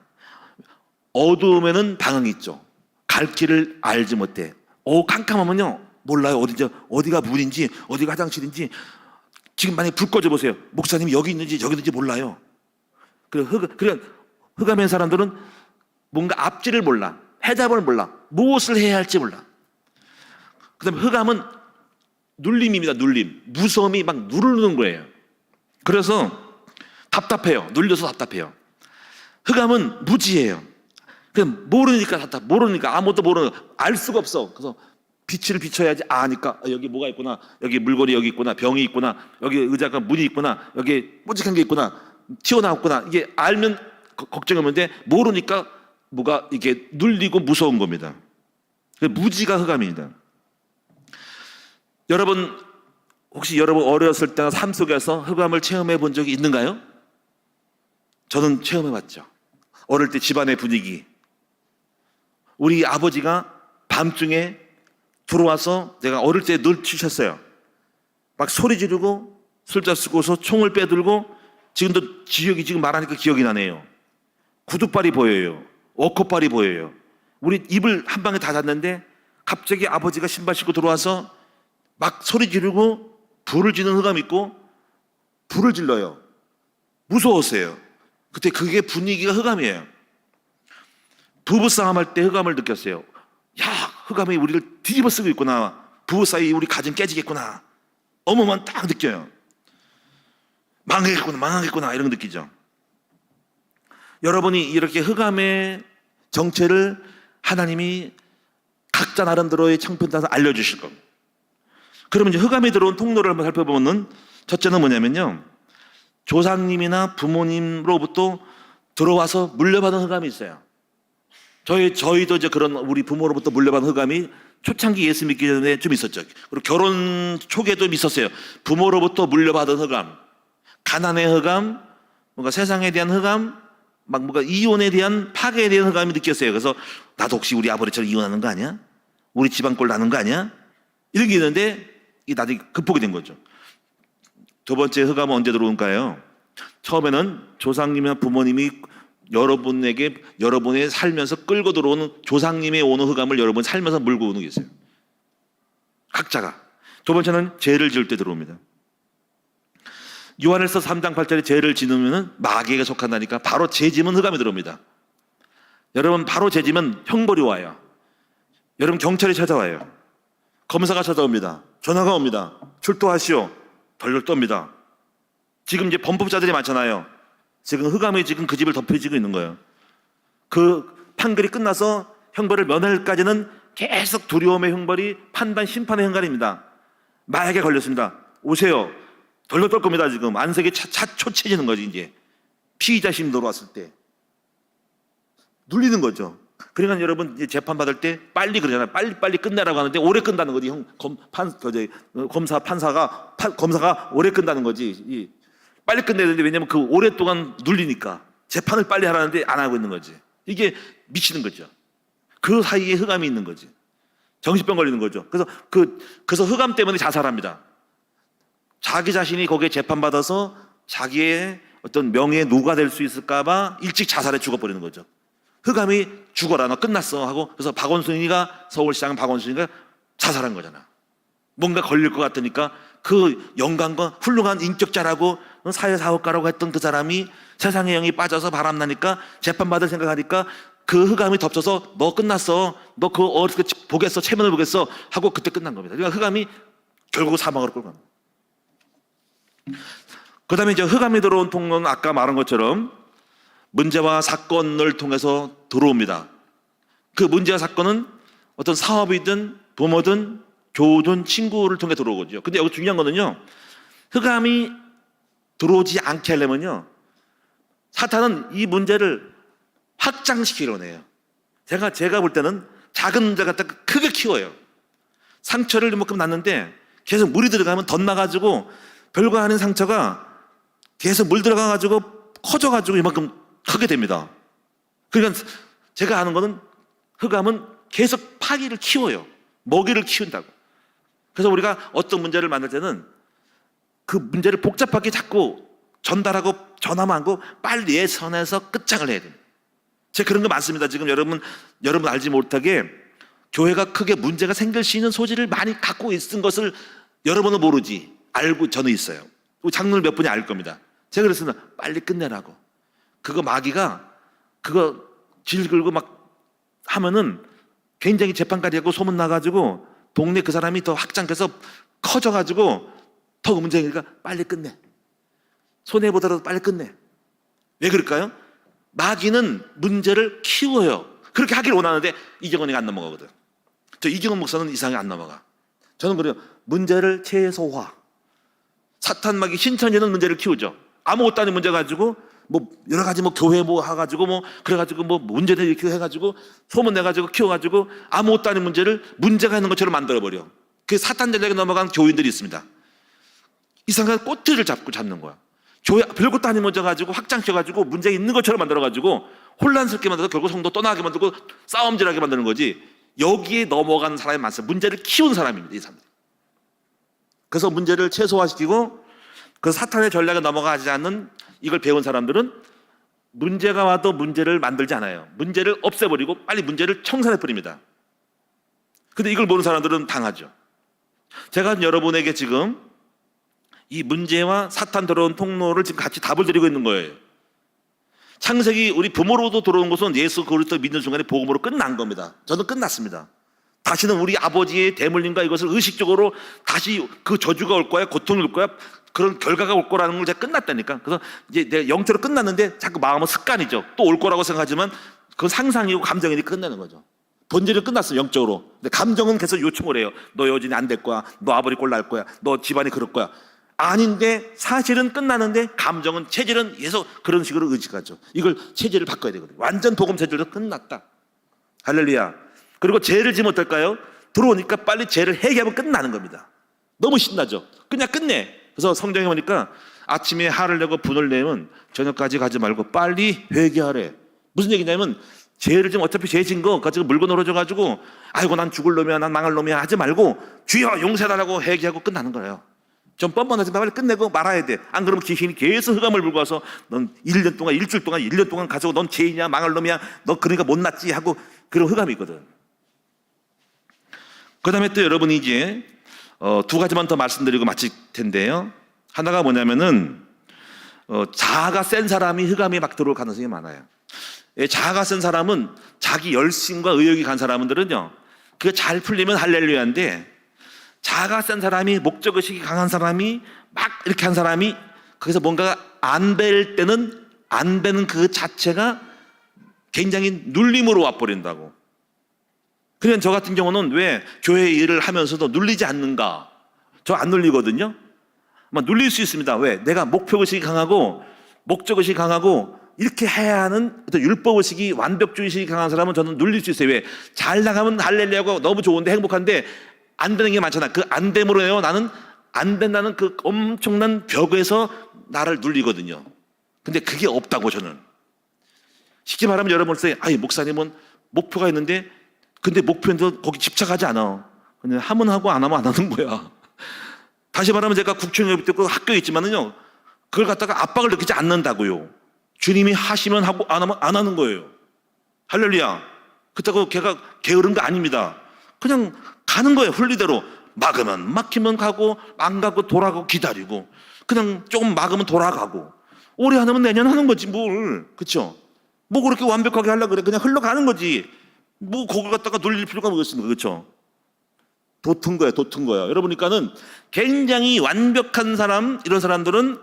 어두우면은 방황이 있죠. 갈 길을 알지 못해. 캄캄하면요 몰라요. 어디가 문인지 어디가 화장실인지. 지금 만약에 불 꺼져 보세요. 목사님이 여기 있는지 저기 있는지 몰라요. 그러니까 흑암의 사람들은 뭔가 앞뒤를 몰라. 해답을 몰라. 무엇을 해야 할지 몰라. 그 다음에 흑암은 눌림입니다. 눌림. 무서움이 막 누르는 거예요. 그래서 답답해요. 눌려서 답답해요. 흑암은 무지예요. 그냥 모르니까 아무것도 모르는 거. 알 수가 없어. 그래서 빛을 비춰야지 아니까 여기 뭐가 있구나, 여기 물건이 여기 있구나, 병이 있구나, 여기 의자가 문이 있구나, 여기 뽀직한 게 있구나, 튀어나왔구나. 이게 알면 걱정하면 돼. 모르니까 뭐가 이게 눌리고 무서운 겁니다. 무지가 흑암입니다. 여러분 혹시 여러분 어렸을 때나 삶 속에서 흑암을 체험해 본 적이 있는가요? 저는 체험해 봤죠. 어릴 때 집안의 분위기. 우리 아버지가 밤중에 들어와서, 제가 어릴 때 늘 치셨어요. 막 소리 지르고 술잔 쓰고서 총을 빼들고, 지금도 지역이 지금 말하니까 기억이 나네요. 구두발이 보여요. 워커발이 보여요. 우리 입을 한 방에 다 닫는데 갑자기 아버지가 신발 신고 들어와서 막 소리 지르고 불을 지는 흑암이 있고 불을 질러요. 무서웠어요. 그때 그게 분위기가 흑암이에요. 부부싸움 할 때 흑암을 느꼈어요. 야, 흑암이 우리를 뒤집어 쓰고 있구나. 부부 사이 우리 가정 깨지겠구나. 어머만 딱 느껴요. 망하겠구나 이런 거 느끼죠. 여러분이 이렇게 흑암의 정체를 하나님이 각자 나름대로의 창편 따서 알려주실 겁니다. 그러면 이제 흑암이 들어온 통로를 한번 살펴보면, 첫째는 뭐냐면요, 조상님이나 부모님으로부터 들어와서 물려받은 흑암이 있어요. 저희도 이제 그런 우리 부모로부터 물려받은 흑암이 초창기 예수 믿기 전에 좀 있었죠. 그리고 결혼 초기에도 있었어요. 부모로부터 물려받은 흑암, 가난의 흑암, 뭔가 세상에 대한 흑암, 막 뭔가 이혼에 대한 파괴에 대한 흑암이 느꼈어요. 그래서 나도 혹시 우리 아버지처럼 이혼하는 거 아니야? 우리 집안 꼴 나는 거 아니야? 이런 게 있는데 이게 나중에 극복이 된 거죠. 두 번째 흑암은 언제 들어온가요? 처음에는 조상님이나 부모님이 여러분에게 여러분의 살면서 끌고 들어오는 조상님의 오는 흑암을 여러분 살면서 물고 오는 게 있어요. 각자가. 두 번째는 죄를 지을 때 들어옵니다. 요한일서 3장 8절에 죄를 지으면 마귀에게 속한다니까 바로 죄 지면 흑암이 들어옵니다. 여러분 바로 죄 지면 형벌이 와요. 여러분 경찰이 찾아와요. 검사가 찾아옵니다. 전화가 옵니다. 출두하시오. 덜덜 떱니다. 지금 이제 범법자들이 많잖아요. 지금 흑암이 지금 그 집을 덮여지고 있는 거예요. 그 판결이 끝나서 형벌을 면할까지는 계속 두려움의 형벌이 판단, 심판의 형벌입니다. 마약에 걸렸습니다. 오세요. 덜덜 떨 겁니다. 지금 안색이 초췌해지는 거지. 이제 피의자 심도로 왔을 때 눌리는 거죠. 그러니까 여러분 이제 재판 받을 때 빨리 그러잖아요. 빨리 끝내라고 하는데 오래 끝나는 거지. 검사가 오래 끝나는 거지. 빨리 끝내야 되는데, 왜냐면 그 오랫동안 눌리니까 재판을 빨리 하라는데 안 하고 있는 거지. 이게 미치는 거죠. 그 사이에 흑암이 있는 거지. 정신병 걸리는 거죠. 그래서 흑암 때문에 자살합니다. 자기 자신이 거기에 재판받아서 자기의 어떤 명예에 노가 될 수 있을까봐 일찍 자살해 죽어버리는 거죠. 흑암이 죽어라, 너 끝났어 하고, 그래서 서울시장 박원순이가 자살한 거잖아. 뭔가 걸릴 것 같으니까 그 영광과 훌륭한 인격자라고 사회사업가라고 했던 그 사람이 세상의 영이 빠져서 바람나니까 재판받을 생각하니까 그 흑암이 덮쳐서 너 끝났어, 너 그거 어떻게 보겠어, 체면을 보겠어 하고 그때 끝난 겁니다. 그러니까 흑암이 결국 사망으로 끌고 갑니다. 그 다음에 이제 흑암이 들어온 통로는 아까 말한 것처럼 문제와 사건을 통해서 들어옵니다. 그 문제와 사건은 어떤 사업이든 부모든 교우든 친구를 통해 들어오거든요. 근데 여기 중요한 거는요, 흑암이 들어오지 않게 하려면요, 사탄은 이 문제를 확장시키려고 해요. 제가 볼 때는 작은 문제 갖다 크게 키워요. 상처를 이만큼 났는데 계속 물이 들어가면 덧나가지고 별거 아닌 상처가 계속 물 들어가가지고 커져가지고 이만큼 크게 됩니다. 그러니까 제가 아는 거는 흑암은 계속 파기를 키워요. 먹이를 키운다고. 그래서 우리가 어떤 문제를 만들 때는 그 문제를 복잡하게 자꾸 전달하고 전화만 하고 빨리 예선에서 끝장을 내야 됩니다. 제가 그런 거 많습니다. 지금 여러분 알지 못하게 교회가 크게 문제가 생길 수 있는 소지를 많이 갖고 있은 것을 여러분은 모르지 알고 저는 있어요. 장로들 몇 분이 알 겁니다. 제가 그랬습니다. 빨리 끝내라고. 그거 마귀가 그거 질 긁고 막 하면은 굉장히 재판까지 하고 소문 나가지고 동네 그 사람이 더 확장해서 커져가지고 더 문제니까 빨리 끝내. 손해보더라도 빨리 끝내. 왜 그럴까요? 마귀는 문제를 키워요. 그렇게 하길 원하는데 이경원이가 안 넘어가거든. 저 이경원 목사는 이상하게 안 넘어가. 저는 그래요. 문제를 최소화. 사탄 마귀 신천지는 문제를 키우죠. 아무것도 아닌 문제 가지고 뭐 여러 가지 뭐 교회 뭐 해가지고 뭐 그래가지고 뭐 문제를 이렇게 해가지고 소문 내가지고 키워가지고 아무것도 아닌 문제를 문제가 있는 것처럼 만들어버려. 그 사탄 전략에 넘어간 교인들이 있습니다. 이상하게 꼬투리를 잡는 거야. 교회 별것도 아닌 문제 가지고 확장시켜가지고 문제 있는 것처럼 만들어가지고 혼란스럽게 만들어서 결국 성도 떠나게 만들고 싸움질하게 만드는 거지. 여기에 넘어간 사람이 많습니다. 문제를 키운 사람입니다. 이 사람들. 그래서 문제를 최소화시키고 그 사탄의 전략에 넘어가지 않는 이걸 배운 사람들은 문제가 와도 문제를 만들지 않아요. 문제를 없애버리고 빨리 문제를 청산해버립니다. 근데 이걸 모르는 사람들은 당하죠. 제가 여러분에게 지금 이 문제와 사탄 들어온 통로를 지금 같이 답을 드리고 있는 거예요. 창세기 우리 부모로부터 들어온 것은 예수 그리스도 믿는 순간에 복음으로 끝난 겁니다. 저는 끝났습니다. 다시는 우리 아버지의 대물림과 이것을 의식적으로 다시 그 저주가 올 거야, 고통이 올 거야, 그런 결과가 올 거라는 걸 제가 끝났다니까. 그래서 이제 내가 영적으로 끝났는데 자꾸 마음은 습관이죠. 또 올 거라고 생각하지만 그건 상상이고 감정이니 끝내는 거죠. 본질은 끝났어요, 영적으로. 근데 감정은 계속 요청을 해요. 너 여진이 안 될 거야, 너 아버지 꼴 날 거야, 너 집안이 그럴 거야. 아닌데 사실은 끝나는데 감정은 체질은 계속 그런 식으로 의식하죠. 이걸 체질을 바꿔야 되거든요. 완전 복음 체질도 끝났다. 할렐루야. 그리고 죄를 지면 어떨까요? 들어오니까 빨리 죄를 해결하면 끝나는 겁니다. 너무 신나죠. 그냥 끝내. 그래서 성경에 보니까 아침에 화를 내고 분을 내면 저녁까지 가지 말고 빨리 회개하래. 무슨 얘기냐면 죄를 지금 어차피 죄 진 거 가지고 물고 늘어져가지고 아이고 난 죽을 놈이야, 난 망할 놈이야 하지 말고 주여 용서해달라고 회개하고 끝나는 거예요. 좀 뻔뻔하지만 빨리 끝내고 말아야 돼. 안 그러면 귀신이 계속 흑암을 물고 와서 넌 1년 동안, 일주일 동안, 1년 동안 가지고 넌 죄인이야, 망할 놈이야, 너 그러니까 못났지 하고 그런 흑암이 있거든. 그 다음에 또 여러분이 이제 두 가지만 더 말씀드리고 마칠 텐데요. 하나가 뭐냐면은 자아가 센 사람이 흑암에 막 들어올 가능성이 많아요. 자아가 센 사람은 자기 열심과 의욕이 간 사람들은요, 그게 잘 풀리면 할렐루야인데 자아가 센 사람이, 목적의식이 강한 사람이 막 이렇게 한 사람이 거기서 뭔가 안 될 때는 안 되는 그 자체가 굉장히 눌림으로 와버린다고. 그냥 저 같은 경우는 왜 교회 일을 하면서도 눌리지 않는가? 저 안 눌리거든요. 아마 눌릴 수 있습니다. 왜? 내가 목표의식이 강하고 목적의식이 강하고 이렇게 해야 하는 율법의식이, 완벽주의식이 강한 사람은 저는 눌릴 수 있어요. 왜? 잘 나가면 할렐루야고 너무 좋은데 행복한데 안 되는 게 많잖아. 그 안 됨으로요, 나는 안 된다는 그 엄청난 벽에서 나를 눌리거든요. 근데 그게 없다고 저는. 쉽게 말하면 여러분 써, 아이 목사님은 목표가 있는데 근데 목표인데 거기 집착하지 않아. 그냥 하면 하고 안 하면 안 하는 거야. 다시 말하면 제가 국정교육 때 학교에 있지만은요, 그걸 갖다가 압박을 느끼지 않는다고요. 주님이 하시면 하고 안 하면 안 하는 거예요. 할렐루야. 그렇다고 걔가 게으른 거 아닙니다. 그냥 가는 거예요. 훈리대로. 막으면 막히면 가고 안 가고 돌아가고 기다리고 그냥 조금 막으면 돌아가고 올해 안 하면 내년 하는 거지 뭘. 그렇죠? 뭐 그렇게 완벽하게 하려고 그래. 그냥 흘러가는 거지. 뭐 거기 갖다가 눌릴 필요가 뭐겠습니까? 그렇죠? 도튼 거야. 여러분이니까는 굉장히 완벽한 사람, 이런 사람들은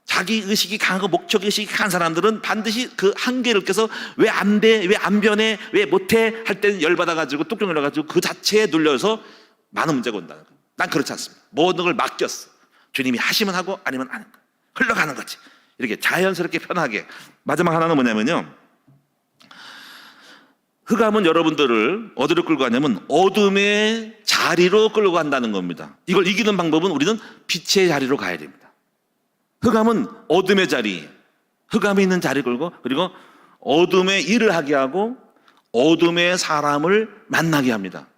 자기 의식이 강하고 목적 의식이 강한 사람들은 반드시 그 한계를 깨서 왜 안 돼, 왜 안 변해, 왜 못해 할 때는 열받아가지고 뚝뚝 열려가지고 그 자체에 눌려서 많은 문제가 온다는 거예요. 난 그렇지 않습니다. 모든 걸 맡겼어. 주님이 하시면 하고 아니면 안 하는 거예요. 흘러가는 거지. 이렇게 자연스럽게 편하게. 마지막 하나는 뭐냐면요, 흑암은 여러분들을 어디로 끌고 가냐면 어둠의 자리로 끌고 간다는 겁니다. 이걸 이기는 방법은 우리는 빛의 자리로 가야 됩니다. 흑암은 어둠의 자리, 흑암이 있는 자리 끌고, 그리고 어둠의 일을 하게 하고 어둠의 사람을 만나게 합니다.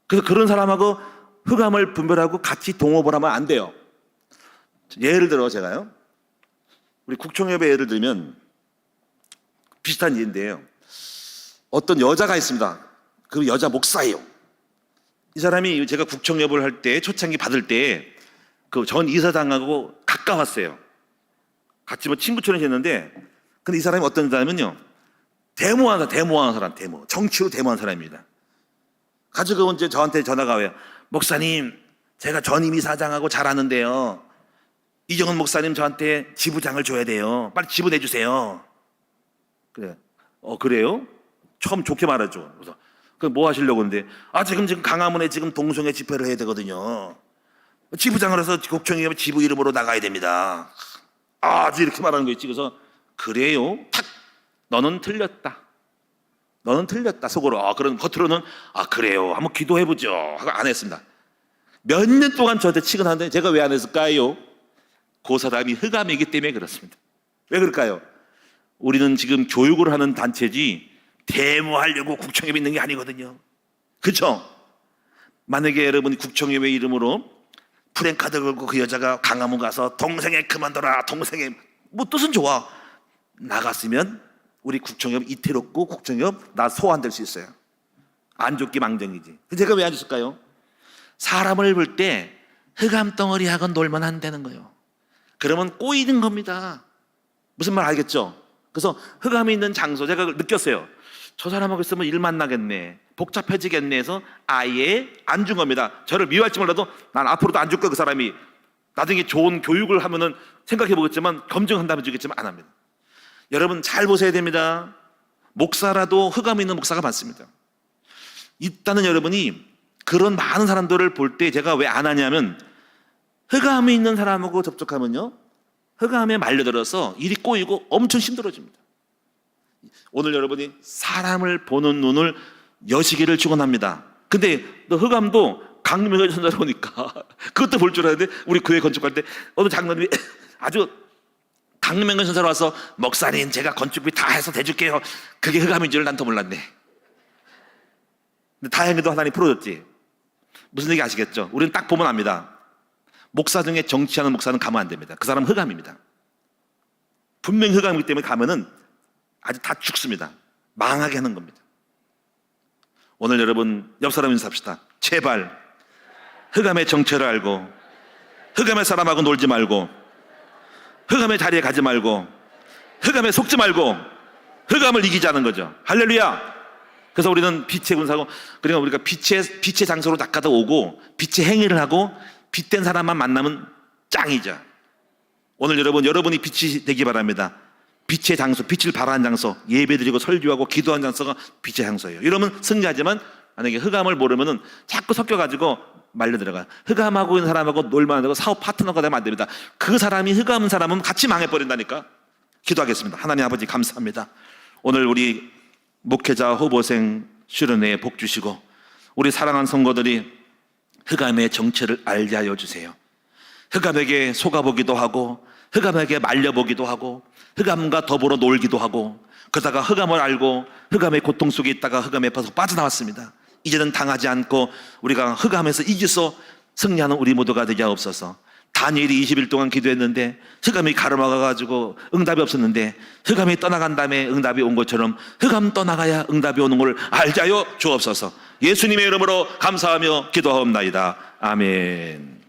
그래서 그런 사람하고 흑암을 분별하고 같이 동업을 하면 안 돼요. 예를 들어 제가요, 우리 국총협의 예를 들면 비슷한 일인데요. 어떤 여자가 있습니다. 그 여자 목사예요. 이 사람이 제가 국청여부를 할 때 초창기 받을 때 그 전 이사장하고 가까웠어요. 같이 뭐 친구처럼 지냈는데, 근데 이 사람이 어떤 사람은요, 데모하는 사람, 정치로 데모하는 사람입니다. 가지고 이제 저한테 전화가 와요. 목사님, 제가 전임 이사장하고 잘 아는데요, 이정은 목사님 저한테 지부장을 줘야 돼요. 빨리 지부 내주세요. 그래. 그래요? 처음 좋게 말하죠. 그래서 그 뭐 하시려고 하는데, 지금 강화문에 지금 동성애 집회를 해야 되거든요. 지부장을 해서 국청에 지부 이름으로 나가야 됩니다. 아주 이렇게 말하는 거 있지. 그래서 그래요? 탁! 너는 틀렸다. 속으로. 그런 겉으로는 그래요. 한번 기도해보죠. 하고 안 했습니다. 몇 년 동안 저한테 치근하는데 제가 왜 안 했을까요? 그 사람이 흑암이기 때문에 그렇습니다. 왜 그럴까요? 우리는 지금 교육을 하는 단체지 데모하려고 국청에 있는 게 아니거든요. 그렇죠? 만약에 여러분이 국청회의 이름으로 프랭카드 걸고 그 여자가 강화문 가서 동생애 그만둬라, 동생애, 뭐 뜻은 좋아, 나갔으면 우리 국청협 이태롭고 국청협 나 소환될 수 있어요. 안 좋기 망정이지. 제가 왜 안 줬을까요? 사람을 볼 때 흑암 덩어리하고 놀면 안 되는 거예요. 그러면 꼬이는 겁니다. 무슨 말 알겠죠? 그래서 흑암이 있는 장소, 제가 느꼈어요. 저 사람하고 있으면 일 만나겠네, 복잡해지겠네 해서 아예 안 준 겁니다. 저를 미워할지 몰라도 난 앞으로도 안 줄 거야. 그 사람이 나중에 좋은 교육을 하면은 생각해 보겠지만, 검증한다면 주겠지만 안 합니다. 여러분 잘 보셔야 됩니다. 목사라도 흑암이 있는 목사가 많습니다. 일단은 여러분이 그런 많은 사람들을 볼 때 제가 왜 안 하냐면, 흑암이 있는 사람하고 접촉하면요, 흑암에 말려들어서 일이 꼬이고 엄청 힘들어집니다. 오늘 여러분이 사람을 보는 눈을 여시기를 축원합니다. 근데 너 흑암도 강릉의 전사로 오니까 그것도 볼 줄 알았는데, 우리 교회 건축할 때 어느 장로님이 아주 강릉의 전사로 와서 목사님 제가 건축비 다 해서 대줄게요. 그게 흑암인 줄 난 더 몰랐네. 근데 다행히도 하나님 풀어줬지. 무슨 얘기 아시겠죠? 우리는 딱 보면 압니다. 목사 중에 정치하는 목사는 가면 안 됩니다. 그 사람은 흑암입니다. 분명히 흑암이기 때문에 가면은 아주 다 죽습니다. 망하게 하는 겁니다. 오늘 여러분 옆 사람 인사합시다. 제발 흑암의 정체를 알고 흑암의 사람하고 놀지 말고 흑암의 자리에 가지 말고 흑암에 속지 말고 흑암을 이기자는 거죠. 할렐루야. 그래서 우리는 빛의 군사고, 그러니까 우리가 빛의 장소로 낚아다 오고 빛의 행위를 하고 빛된 사람만 만나면 짱이죠. 오늘 여러분이 빛이 되기 바랍니다. 빛의 장소, 빛을 발하는 장소, 예배드리고 설교하고 기도하는 장소가 빛의 장소예요. 이러면 승리하지만, 만약에 흑암을 모르면은 자꾸 섞여가지고 말려 들어가요. 흑암하고 있는 사람하고 놀면 안 되고 사업 파트너가 되면 안 됩니다. 그 사람이 흑암은 사람은 같이 망해버린다니까. 기도하겠습니다. 하나님 아버지 감사합니다. 오늘 우리 목회자 후보생 수련회에 복 주시고 우리 사랑하는 성도들이 흑암의 정체를 알게 하여 주세요. 흑암에게 속아보기도 하고 흑암에게 말려보기도 하고 흑암과 더불어 놀기도 하고, 그러다가 흑암을 알고 흑암의 고통 속에 있다가 흑암에 빠져나왔습니다. 이제는 당하지 않고 우리가 흑암에서 이겨서 승리하는 우리 모두가 되게 하옵소서. 다니엘이 20일 동안 기도했는데 흑암이 가로막아가지고 응답이 없었는데, 흑암이 떠나간 다음에 응답이 온 것처럼 흑암 떠나가야 응답이 오는 걸 알게 하여 주옵소서. 예수님의 이름으로 감사하며 기도하옵나이다. 아멘.